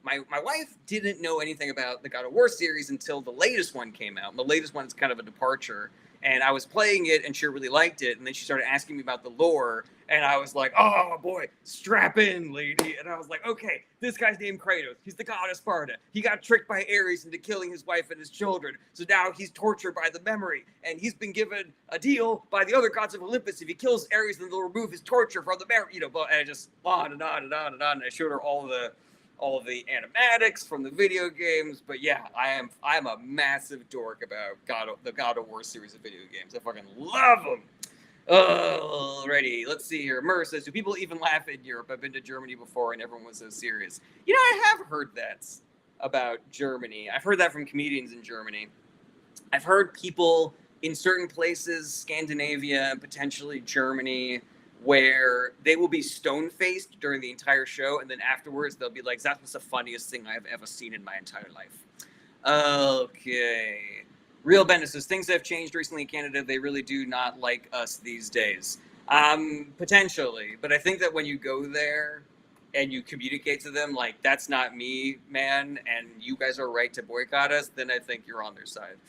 my wife didn't know anything about the God of War series until the latest one came out. And the latest one is kind of a departure. And I was playing it, and she really liked it. And then she started asking me about the lore. And I was like, "Oh, boy, strap in, lady." And I was like, "Okay, this guy's named Kratos. He's the god of Sparta. He got tricked by Ares into killing his wife and his children. So now he's tortured by the memory. And he's been given a deal by the other gods of Olympus. If he kills Ares, then they'll remove his torture from the memory." And I just on and on and on and on. And I showed her all of the animatics from the video games. But yeah, I'm a massive dork about the God of War series of video games. I fucking love them. Alrighty, let's see here. Mur says, "Do people even laugh in Europe? I've been to Germany before, and everyone was so serious." I have heard that about Germany. I've heard that from comedians in Germany. I've heard people in certain places, Scandinavia, potentially Germany, where they will be stone-faced during the entire show, and then afterwards they'll be like, "That was the funniest thing I've ever seen in my entire life." Okay. Real Bendis says, "Things have changed recently in Canada. They really do not like us these days." Potentially. But I think that when you go there and you communicate to them, like, "That's not me, man, and you guys are right to boycott us," then I think you're on their side.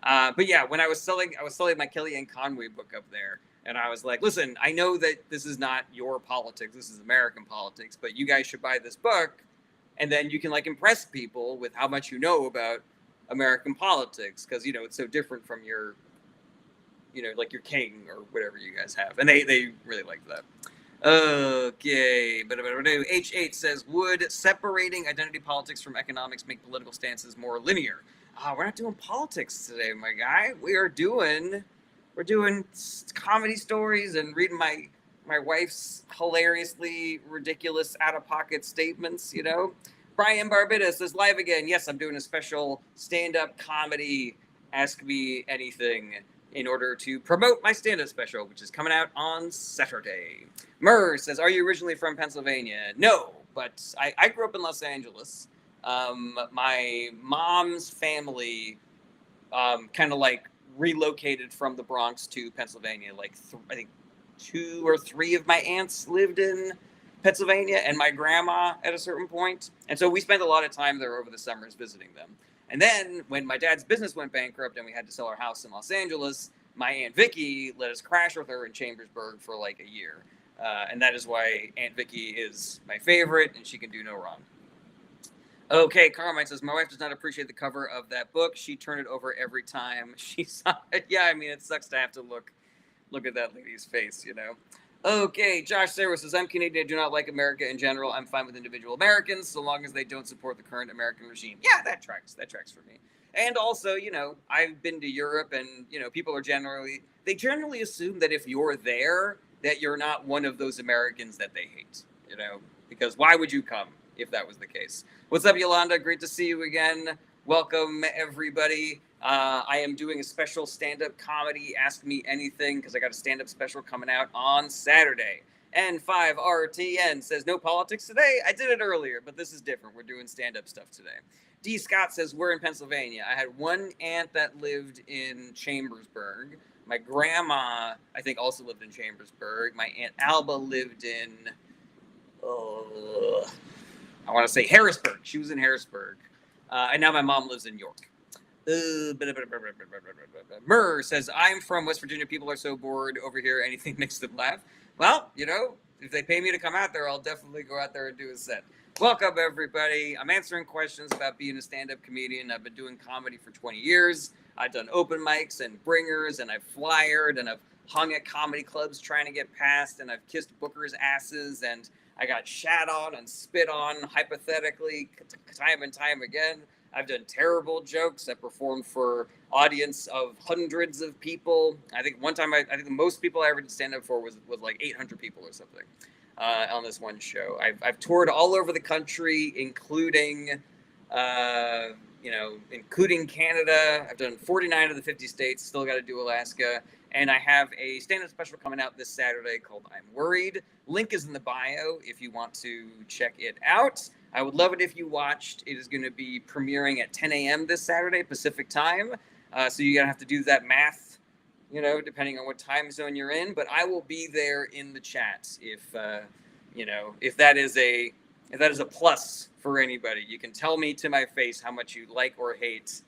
But yeah, when I was selling my Kellyanne Conway book up there, And I was like, listen, I know that this is not your politics. This is American politics, but you guys should buy this book. And then you can like impress people with how much you know about American politics. Cause it's so different from your, like your king or whatever you guys have. And they really liked that. Okay. H8 says, would separating identity politics from economics make political stances more linear? We're not doing politics today, my guy. We're doing comedy stories and reading my wife's hilariously ridiculous out-of-pocket statements, Brian Barbita says, live again. Yes, I'm doing a special stand-up comedy Ask Me Anything in order to promote my stand-up special, which is coming out on Saturday. Murr says, are you originally from Pennsylvania? No, but I grew up in Los Angeles. My mom's family kind of like relocated from the Bronx to Pennsylvania. Like I think 2 or 3 of my aunts lived in Pennsylvania, and my grandma at a certain point. And so we spent a lot of time there over the summers visiting them. And then when my dad's business went bankrupt and we had to sell our house in Los Angeles, my Aunt Vicky let us crash with her in Chambersburg for like a year. And that is why Aunt Vicky is my favorite, and she can do no wrong. Okay, Carmine says, my wife does not appreciate the cover of that book. She turned it over every time she saw it. Yeah, I mean, it sucks to have to look at that lady's face, Okay, Josh Sarah says, I'm Canadian. I do not like America in general. I'm fine with individual Americans so long as they don't support the current American regime. Yeah, that tracks. That tracks for me. And also, I've been to Europe, and, people are generally assume that if you're there, that you're not one of those Americans that they hate, because why would you come if that was the case? What's up, Yolanda? Great to see you again. Welcome, everybody. I am doing a special stand-up comedy, Ask Me Anything, because I got a stand-up special coming out on Saturday. N5RTN says, no politics today. I did it earlier, but this is different. We're doing stand-up stuff today. D. Scott says, we're in Pennsylvania. I had one aunt that lived in Chambersburg. My grandma, I think, also lived in Chambersburg. My Aunt Alba lived in, I want to say Harrisburg. She was in Harrisburg. And now my mom lives in York. Murr says, I'm from West Virginia. People are so bored over here. Anything makes them laugh. Well, if they pay me to come out there, I'll definitely go out there and do a set. Welcome, everybody. I'm answering questions about being a stand-up comedian. I've been doing comedy for 20 years. I've done open mics and bringers, and I've flyered, and I've hung at comedy clubs trying to get past, and I've kissed bookers' asses, and I got shat on and spit on, hypothetically, time and time again. I've done terrible jokes. I performed for audience of hundreds of people. I think one time, I think the most people I ever did stand up for was like 800 people or something on this one show. I've toured all over the country, including Canada. I've done 49 of the 50 states. Still got to do Alaska. And I have a stand-up special coming out this Saturday called I'm Worried. Link is in the bio if you want to check it out. I would love it if you watched. It is going to be premiering at 10 a.m. this Saturday, Pacific time. So you're going to have to do that math, depending on what time zone you're in. But I will be there in the chat if that is a plus for anybody. You can tell me to my face how much you like or hate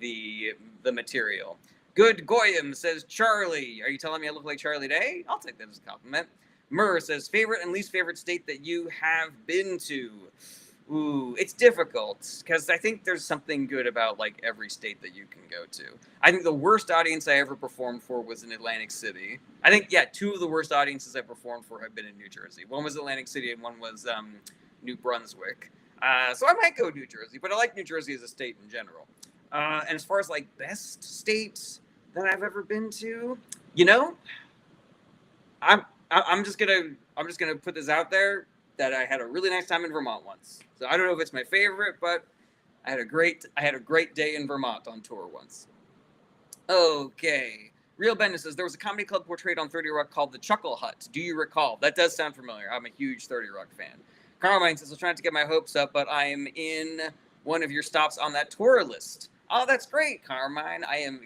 the material. Good Goyim says, Charlie, are you telling me I look like Charlie Day? I'll take that as a compliment. Murr says, favorite and least favorite state that you have been to? Ooh, it's difficult because I think there's something good about like every state that you can go to. I think the worst audience I ever performed for was in Atlantic City. I think, 2 of the worst audiences I performed for have been in New Jersey. One was Atlantic City and one was New Brunswick. So I might go New Jersey, but I like New Jersey as a state in general. And as far as like best states that I've ever been to, I'm just gonna put this out there that I had a really nice time in Vermont once. So I don't know if it's my favorite, but I had a great day in Vermont on tour once. Okay. Real Bendis says, there was a comedy club portrayed on 30 Rock called the Chuckle Hut. Do you recall? That does sound familiar. I'm a huge 30 Rock fan. Carmine says, I'm trying to get my hopes up, but I am in one of your stops on that tour list. Oh, that's great, Carmine. I am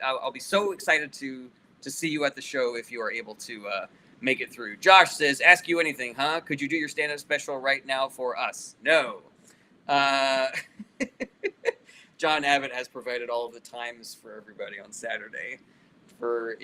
I'll be so excited to see you at the show if you are able to make it through. Josh says, ask you anything, huh? Could you do your stand-up special right now for us? No. John Abbott has provided all of the times for everybody on Saturday for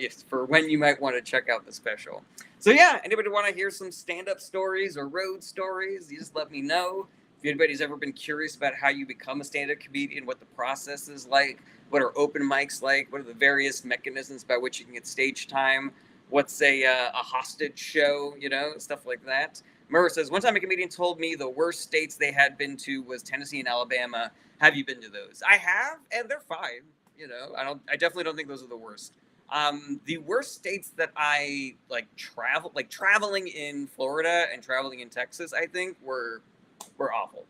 when you might want to check out the special. So yeah, anybody want to hear some stand-up stories or road stories? You just let me know. If anybody's ever been curious about how you become a stand-up comedian, what the process is like, what are open mics like, what are the various mechanisms by which you can get stage time, what's a hostage show, stuff like that. Murr says, one time a comedian told me the worst states they had been to was Tennessee and Alabama. Have you been to those? I have, and they're fine. I definitely don't think those are the worst. The worst states that I traveling in Florida and traveling in Texas, I think were awful.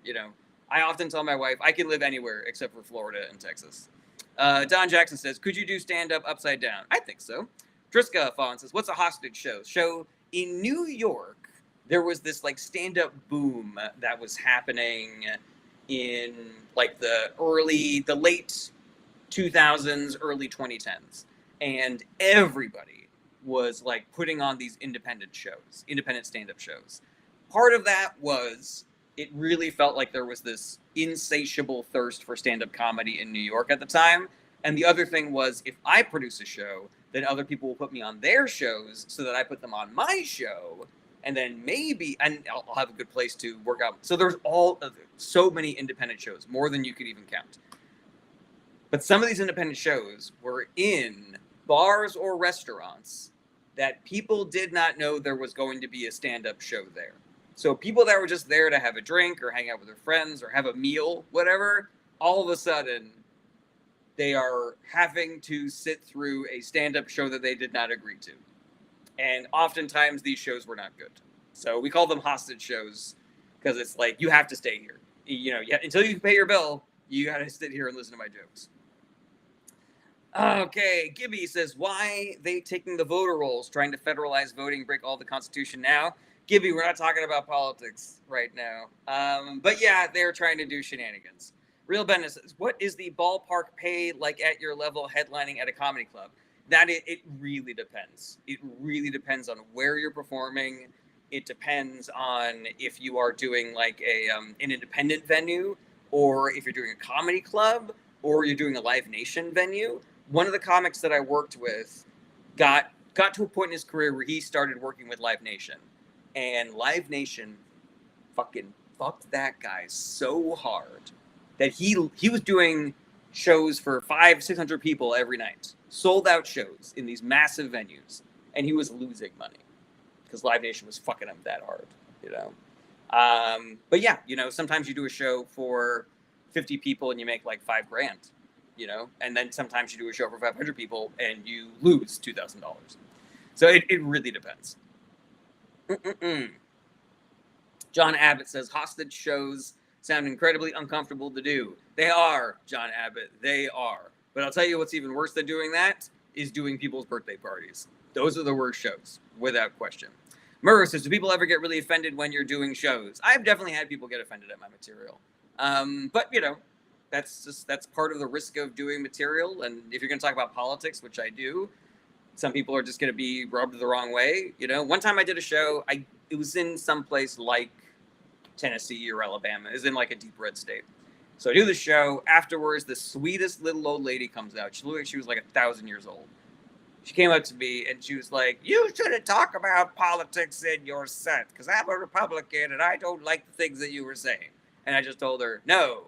I often tell my wife I can live anywhere except for Florida and Texas. Don Jackson says, could you do stand up upside down? I think so. Triska Fawn says, what's a hostage show? So in New York, there was this stand up boom that was happening in the late 2000s, early 2010s. And everybody was putting on these independent stand-up shows. Part of that was it really felt like there was this insatiable thirst for stand-up comedy in New York at the time. And the other thing was, if I produce a show, then other people will put me on their shows so that I put them on my show. And then and I'll have a good place to work out. So there's so many independent shows, more than you could even count. But some of these independent shows were in bars or restaurants that people did not know there was going to be a stand-up show there. So people that were just there to have a drink or hang out with their friends or have a meal, whatever, all of a sudden they are having to sit through a stand-up show that they did not agree to. And oftentimes these shows were not good. So we call them hostage shows because it's you have to stay here. Until you pay your bill, you got to sit here and listen to my jokes. Okay, Gibby says, why they taking the voter rolls, trying to federalize voting, break all the Constitution now? Gibby, we're not talking about politics right now. But yeah, they're trying to do shenanigans. Real Bennett says, what is the ballpark pay like at your level headlining at a comedy club? It really depends. It really depends on where you're performing. It depends on if you are doing an independent venue, or if you're doing a comedy club, or you're doing a Live Nation venue. One of the comics that I worked with got to a point in his career where he started working with Live Nation. And Live Nation fucking fucked that guy so hard that he was doing shows for 500-600 people every night. Sold out shows in these massive venues. And he was losing money because Live Nation was fucking him that hard, But yeah, sometimes you do a show for 50 people and you make $5,000. And then sometimes you do a show for 500 people and you lose $2,000. So it really depends. John Abbott says, hostage shows sound incredibly uncomfortable to do. They are, John Abbott, they are. But I'll tell you what's even worse than doing that is doing people's birthday parties. Those are the worst shows, without question. Murr says, do people ever get really offended when you're doing shows? I've definitely had people get offended at my material. But, that's part of the risk of doing material. And if you're going to talk about politics, which I do, some people are just going to be rubbed the wrong way. One time I did a show, it was in some place like Tennessee or Alabama. It was in a deep red state. So I do the show. Afterwards, the sweetest little old lady comes out. She looked like she was 1,000 years old. She came up to me and she was like, you shouldn't talk about politics in your set because I'm a Republican and I don't like the things that you were saying. And I just told her, no.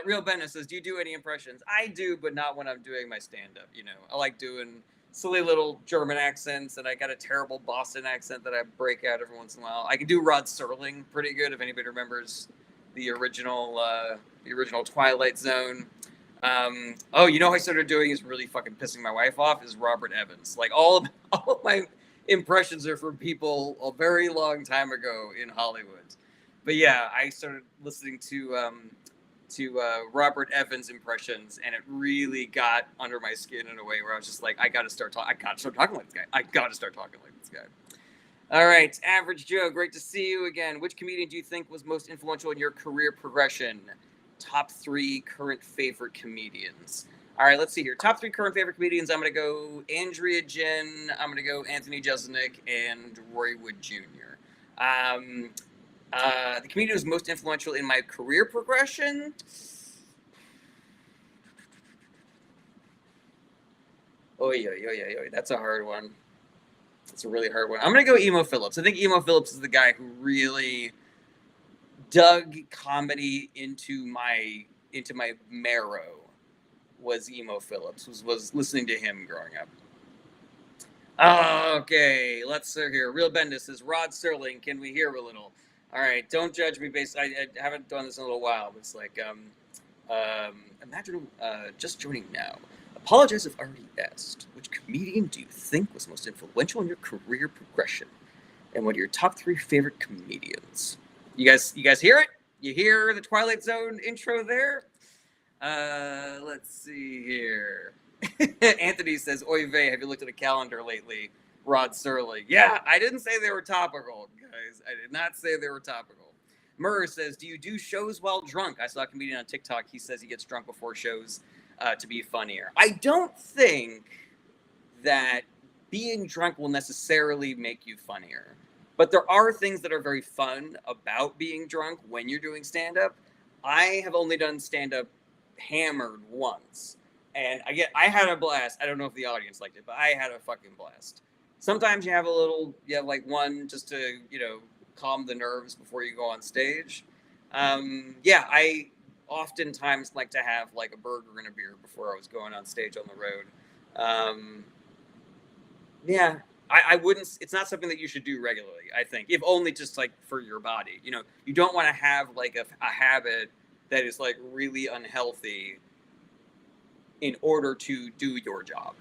Real Bennett says, do you do any impressions? I do, but not when I'm doing my stand-up. I like doing silly little German accents, and I got a terrible Boston accent that I break out every once in a while. I can do Rod Serling pretty good, if anybody remembers the original Twilight Zone. Who I started doing is really fucking pissing my wife off is Robert Evans. All of my impressions are from people a very long time ago in Hollywood. But yeah, I started listening to Robert Evans impressions, and it really got under my skin in a way where I was just like, I gotta start talking like this guy. I gotta start talking like this guy. All right, Average Joe, great to see you again. Which comedian do you think was most influential in your career progression? Top 3 current favorite comedians. All right, let's see here. Top 3 current favorite comedians. I'm gonna go Andrea Jin, I'm gonna go Anthony Jeselnik, and Roy Wood Jr. The comedian who was most influential in my career progression. Oy, oy, oy, oy, oy. That's a hard one. That's a really hard one. I'm gonna go Emo Phillips. I think Emo Phillips is the guy who really dug comedy into my marrow. Was Emo Phillips. Was listening to him growing up. Okay, let's see here. Real Bendis says, Rod Sterling, can we hear a little? All right, don't judge me based. I haven't done this in a little while. But it's like, imagine just joining now. Apologize if already asked. Which comedian do you think was most influential in your career progression? And what are your top 3 favorite comedians? You guys hear it? You hear the Twilight Zone intro there? Let's see here. Anthony says, Oy vey, have you looked at a calendar lately? Rod Serling. Yeah, I didn't say they were topical, guys. I did not say they were topical. Murr says, do you do shows while drunk? I saw a comedian on TikTok. He says he gets drunk before shows to be funnier. I don't think that being drunk will necessarily make you funnier. But there are things that are very fun about being drunk when you're doing stand-up. I have only done stand-up hammered once. And I had a blast. I don't know if the audience liked it, but I had a fucking blast. Sometimes you have like one just to, calm the nerves before you go on stage. I oftentimes like to have like a burger and a beer before I was going on stage on the road. I wouldn't, it's not something that you should do regularly, I think, if only just like for your body. You don't want to have like a habit that is like really unhealthy in order to do your job,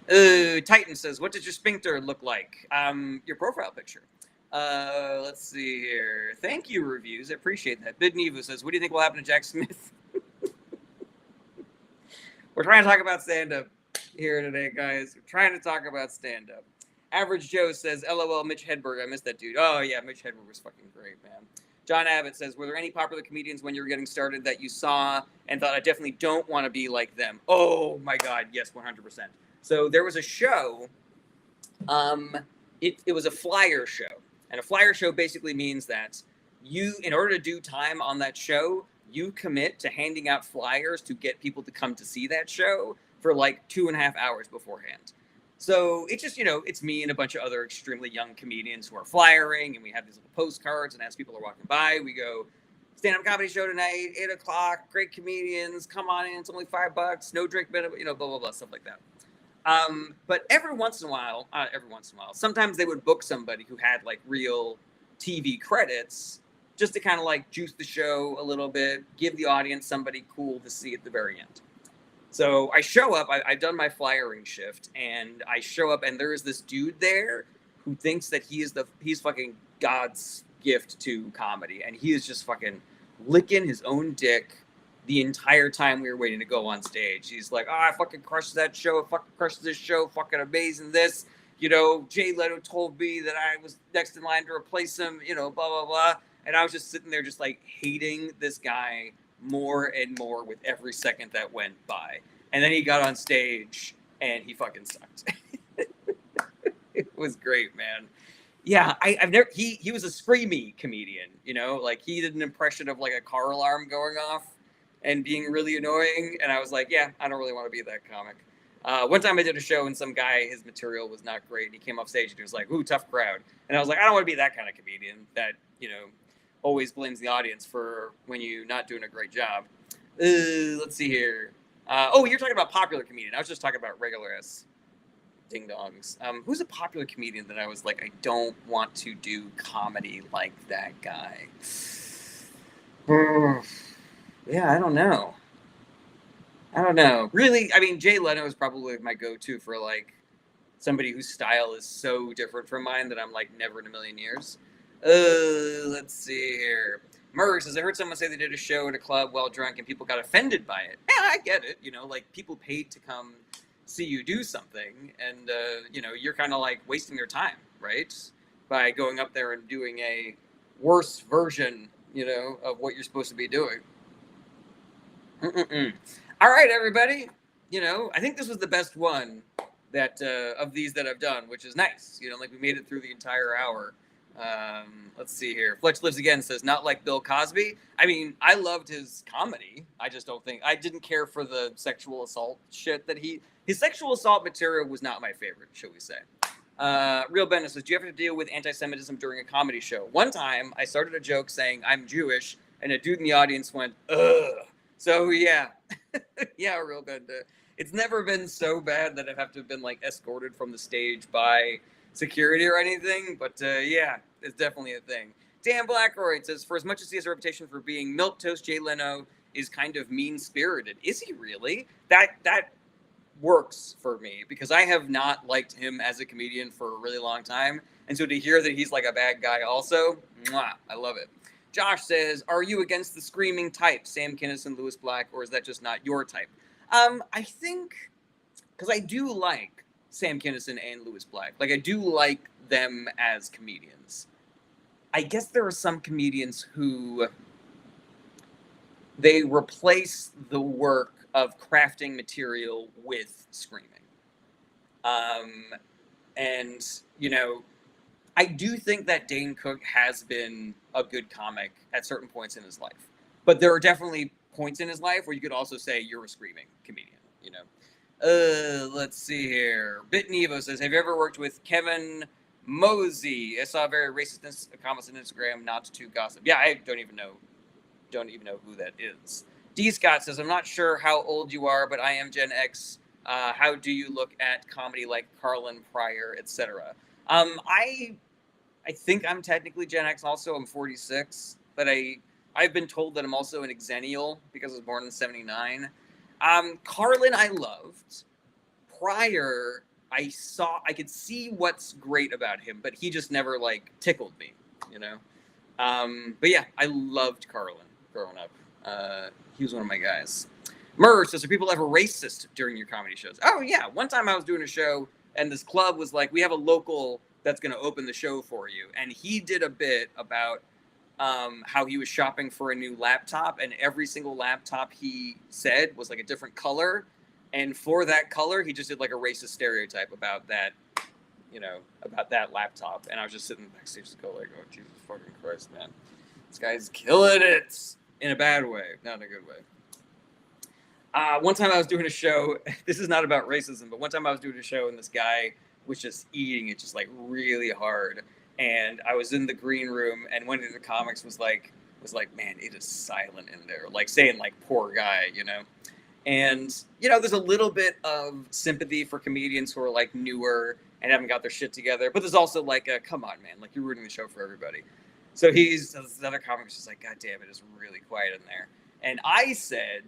Titan says, what does your sphincter look like? Your profile picture. Let's see here. Thank you, reviews. I appreciate that. Bid Nevo says, what do you think will happen to Jack Smith? We're trying to talk about stand-up here today, guys. We're trying to talk about stand-up. Average Joe says, LOL, Mitch Hedberg. I missed that dude. Oh, yeah, Mitch Hedberg was fucking great, man. John Abbott says, were there any popular comedians when you were getting started that you saw and thought, I definitely don't want to be like them? Oh, my God. Yes, 100%. So there was a show. It was a flyer show. And a flyer show basically means that you, in order to do time on that show, you commit to handing out flyers to get people to come to see that show for like 2.5 hours beforehand. So it's just, it's me and a bunch of other extremely young comedians who are flyering, and we have these little postcards, and as people are walking by, we go, stand-up comedy show tonight, 8 o'clock, great comedians, come on in, it's only $5, no drink minimum, blah, blah, blah, stuff like that. But every once in a while, sometimes they would book somebody who had like real TV credits just to kind of like juice the show a little bit, give the audience somebody cool to see at the very end. So I show up, I've done my flyering shift, and I show up, and there is this dude there who thinks that he's fucking God's gift to comedy, and he is just fucking licking his own dick the entire time we were waiting to go on stage. He's like, I fucking crushed that show, I fucking crushed this show, fucking amazing this. Jay Leno told me that I was next in line to replace him, blah, blah, blah. And I was just sitting there just like hating this guy more and more with every second that went by. And then he got on stage and he fucking sucked. It was great, man. Yeah, he was a screamy comedian, like he did an impression of like a car alarm going off and being really annoying. And I was like, yeah, I don't really want to be that comic. One time I did a show and some guy, his material was not great. And he came off stage and he was like, ooh, tough crowd. And I was like, I don't want to be that kind of comedian that, always blames the audience for when you're not doing a great job. Let's see here. You're talking about popular comedian. I was just talking about regular ass ding dongs. Who's a popular comedian that I was like, I don't want to do comedy like that guy? Yeah, I don't know. Really, I mean, Jay Leno is probably my go-to for like somebody whose style is so different from mine that I'm like never in a million years. Let's see here. Murray says, I heard someone say they did a show at a club while drunk and people got offended by it. Yeah, I get it. Like people paid to come see you do something, and you're kind of like wasting their time, right? By going up there and doing a worse version, of what you're supposed to be doing. All right, everybody. I think this was the best one that of these that I've done, which is nice. Like we made it through the entire hour Let's see here. Fletch Lives Again says, not like Bill Cosby. I mean, I loved his comedy. I just don't think, I didn't care for the sexual assault shit that his sexual assault material was not my favorite, shall we say. Real Bennett says, do you ever have to deal with anti-Semitism during a comedy show? One time, I started a joke saying, I'm Jewish, and a dude in the audience went, ugh. So, yeah. Yeah, Real Bennett. It's never been so bad that I've have to have been, like, escorted from the stage by security or anything, but yeah, it's definitely a thing. Dan Blackroyd says, for as much as he has a reputation for being milquetoast, Jay Leno is kind of mean-spirited. Is he really? That works for me because I have not liked him as a comedian for a really long time, and so to hear that he's like a bad guy also, mwah, I love it. Josh says, are you against the screaming type, Sam Kinison, Lewis Black, or is that just not your type? I think, because I do like Sam Kinison and Lewis Black. Like, I do like them as comedians. I guess there are some comedians who they replace the work of crafting material with screaming. And, you know, I do think that Dane Cook has been a good comic at certain points in his life. But there are definitely points in his life where you could also say you're a screaming comedian, you know? Let's see here. Bit Nevo says, have you ever worked with Kevin Mosey? I saw very racist comments on Instagram, not to gossip. Yeah, I don't even know who that is. D Scott says, I'm not sure how old you are, but I am Gen X. How do you look at comedy like Carlin, Pryor, etc.? I think I'm technically Gen X also. I'm 46, but I've been told that I'm also an Xennial because I was born in 79. Carlin I loved. Pryor, I could see what's great about him, but he just never like tickled me, you know? But yeah, I loved Carlin growing up. He was one of my guys. Murr says, are people ever racist during your comedy shows? Oh yeah, one time I was doing a show and this club was like, we have a local that's going to open the show for you. And he did a bit about how he was shopping for a new laptop, and every single laptop he said was like a different color. And for that color, he just did like a racist stereotype about that, you know, about that laptop. And I was just sitting backstage to go like, oh, Jesus fucking Christ, man. This guy's killing it in a bad way, not in a good way. One time I was doing a show, this is not about racism, but one time I was doing a show and this guy was just eating it just like really hard. And I was in the green room, and one of the comics was like, man, it is silent in there, like saying like, poor guy, you know? And, you know, there's a little bit of sympathy for comedians who are like newer and haven't got their shit together, but there's also like a, come on, man, like you're ruining the show for everybody. So this other comic was just like, God damn, it is really quiet in there. And I said,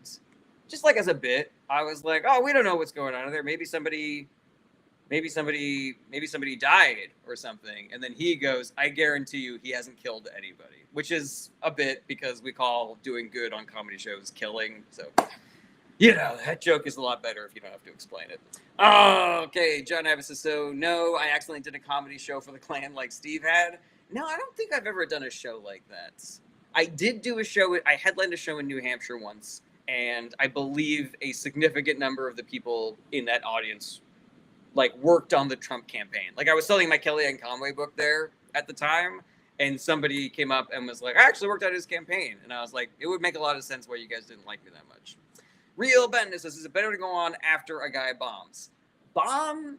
just like as a bit, I was like, oh, we don't know what's going on in there. Maybe somebody died or something. And then he goes, I guarantee you he hasn't killed anybody, which is a bit because we call doing good on comedy shows killing. So, you know, that joke is a lot better if you don't have to explain it. Oh, okay. John Abbott says, so no, I accidentally did a comedy show for the Klan like Steve had. No, I don't think I've ever done a show like that. I did do a show. I headlined a show in New Hampshire once, and I believe a significant number of the people in that audience like worked on the Trump campaign. Like I was selling my Kellyanne Conway book there at the time, and somebody came up and was like, I actually worked on his campaign. And I was like, it would make a lot of sense why you guys didn't like me that much. Real Ben says, is it better to go on after a guy bombs? Bomb?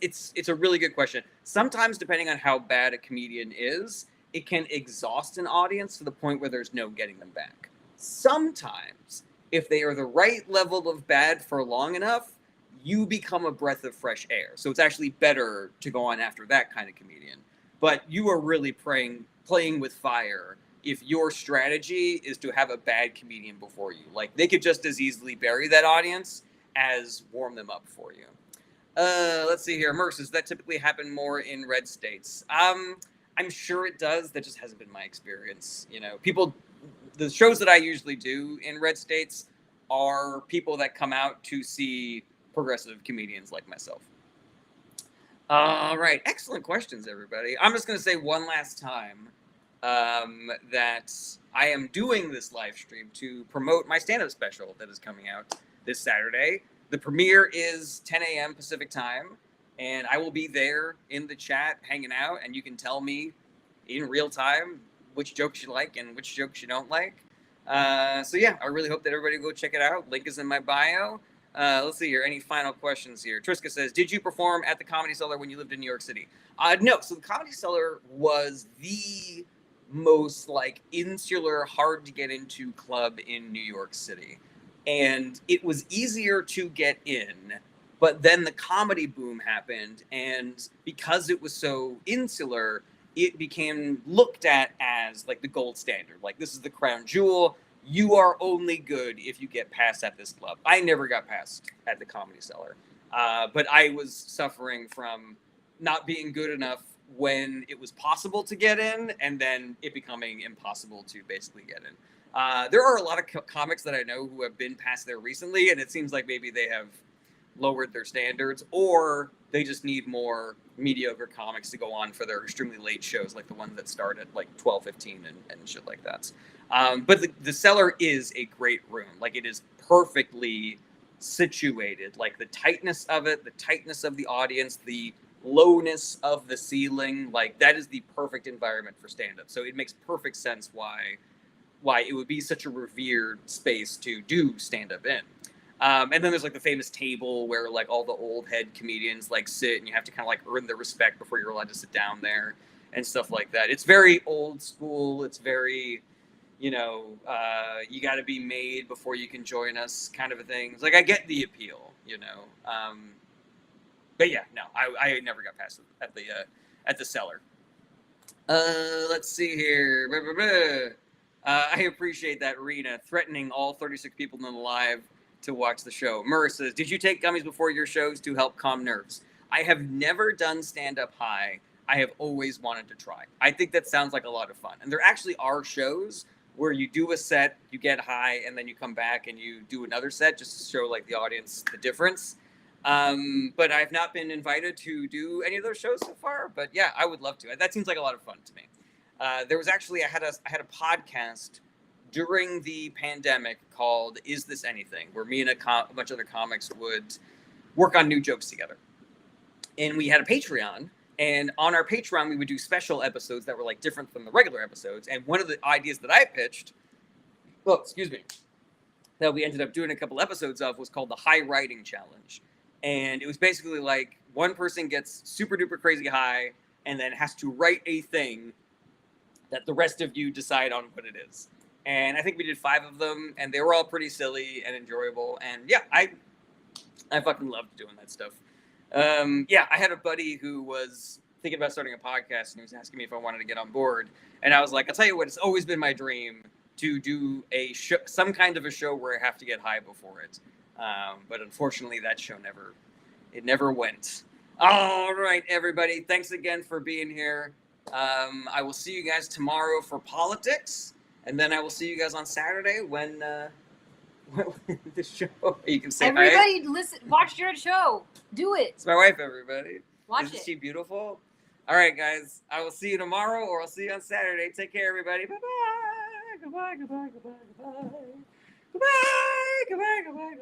It's a really good question. Sometimes, depending on how bad a comedian is, it can exhaust an audience to the point where there's no getting them back. Sometimes, if they are the right level of bad for long enough, you become a breath of fresh air. So it's actually better to go on after that kind of comedian. But you are really playing with fire if your strategy is to have a bad comedian before you. Like, they could just as easily bury that audience as warm them up for you. Let's see here. Merce, does that typically happen more in red states? I'm sure it does. That just hasn't been my experience. You know, the shows that I usually do in red states are people that come out to see progressive comedians like myself. All right. Excellent questions, everybody. I'm just going to say one last time that I am doing this live stream to promote my stand-up special that is coming out this Saturday. The premiere is 10 a.m. Pacific time. and I will be there in the chat hanging out, and you can tell me in real time which jokes you like and which jokes you don't like. So yeah, I really hope that everybody go check it out. Link is in my bio. Let's see here. Any final questions here? Triska says, "Did you perform at the Comedy Cellar when you lived in New York City?" No. So the Comedy Cellar was the most like insular, hard to get into club in New York City, and it was easier to get in. But then the comedy boom happened, and because it was so insular, it became looked at as like the gold standard. Like, this is the crown jewel. You are only good if you get passed at this club. I never got passed at the Comedy Cellar, but I was suffering from not being good enough when it was possible to get in, and then it becoming impossible to basically get in. There are a lot of comics that I know who have been past there recently, and it seems like maybe they have lowered their standards, or they just need more mediocre comics to go on for their extremely late shows, like the one that start at like 12:15 and shit like that. But the Cellar is a great room. Like, it is perfectly situated. Like, the tightness of it, the tightness of the audience, the lowness of the ceiling, like, that is the perfect environment for stand-up. So it makes perfect sense why it would be such a revered space to do stand-up in. And then there's like the famous table where like all the old head comedians like sit, and you have to kind of like earn their respect before you're allowed to sit down there and stuff like that. It's very old school. It's very, you got to be made before you can join us kind of a thing. It's like, I get the appeal, but yeah, no, I never got past it at the Cellar. Let's see here. I appreciate that, Rena, threatening all 36 people in the live to watch the show. Murr says, "Did you take gummies before your shows to help calm nerves?" I have never done stand-up high. I have always wanted to try. I think that sounds like a lot of fun. And there actually are shows where you do a set, you get high, and then you come back and you do another set just to show like the audience the difference. But I've not been invited to do any of those shows so far. But yeah, I would love to. That seems like a lot of fun to me. There was actually I had a podcast during the pandemic called "Is This Anything?" where me and a bunch of other comics would work on new jokes together. And we had a Patreon, and on our Patreon we would do special episodes that were like different from the regular episodes. And one of the ideas that I pitched, that we ended up doing a couple episodes of, was called the High Writing Challenge. And it was basically like one person gets super duper crazy high and then has to write a thing that the rest of you decide on what it is. And I think we did 5 of them, and they were all pretty silly and enjoyable. And yeah, I fucking loved doing that stuff. Yeah, I had a buddy who was thinking about starting a podcast, and he was asking me if I wanted to get on board. And I was like, I'll tell you what, it's always been my dream to do some kind of a show where I have to get high before it. But unfortunately, that show never went. All right, everybody, thanks again for being here. I will see you guys tomorrow for politics. And then I will see you guys on Saturday when the show. You can say everybody, listen, watch your show. Do it. It's my wife, everybody. Watch Isn't she beautiful? All right, guys. I will see you tomorrow, or I'll see you on Saturday. Take care, everybody. Bye-bye. Goodbye. Goodbye. Goodbye. Goodbye. Goodbye. Goodbye. Goodbye. Goodbye.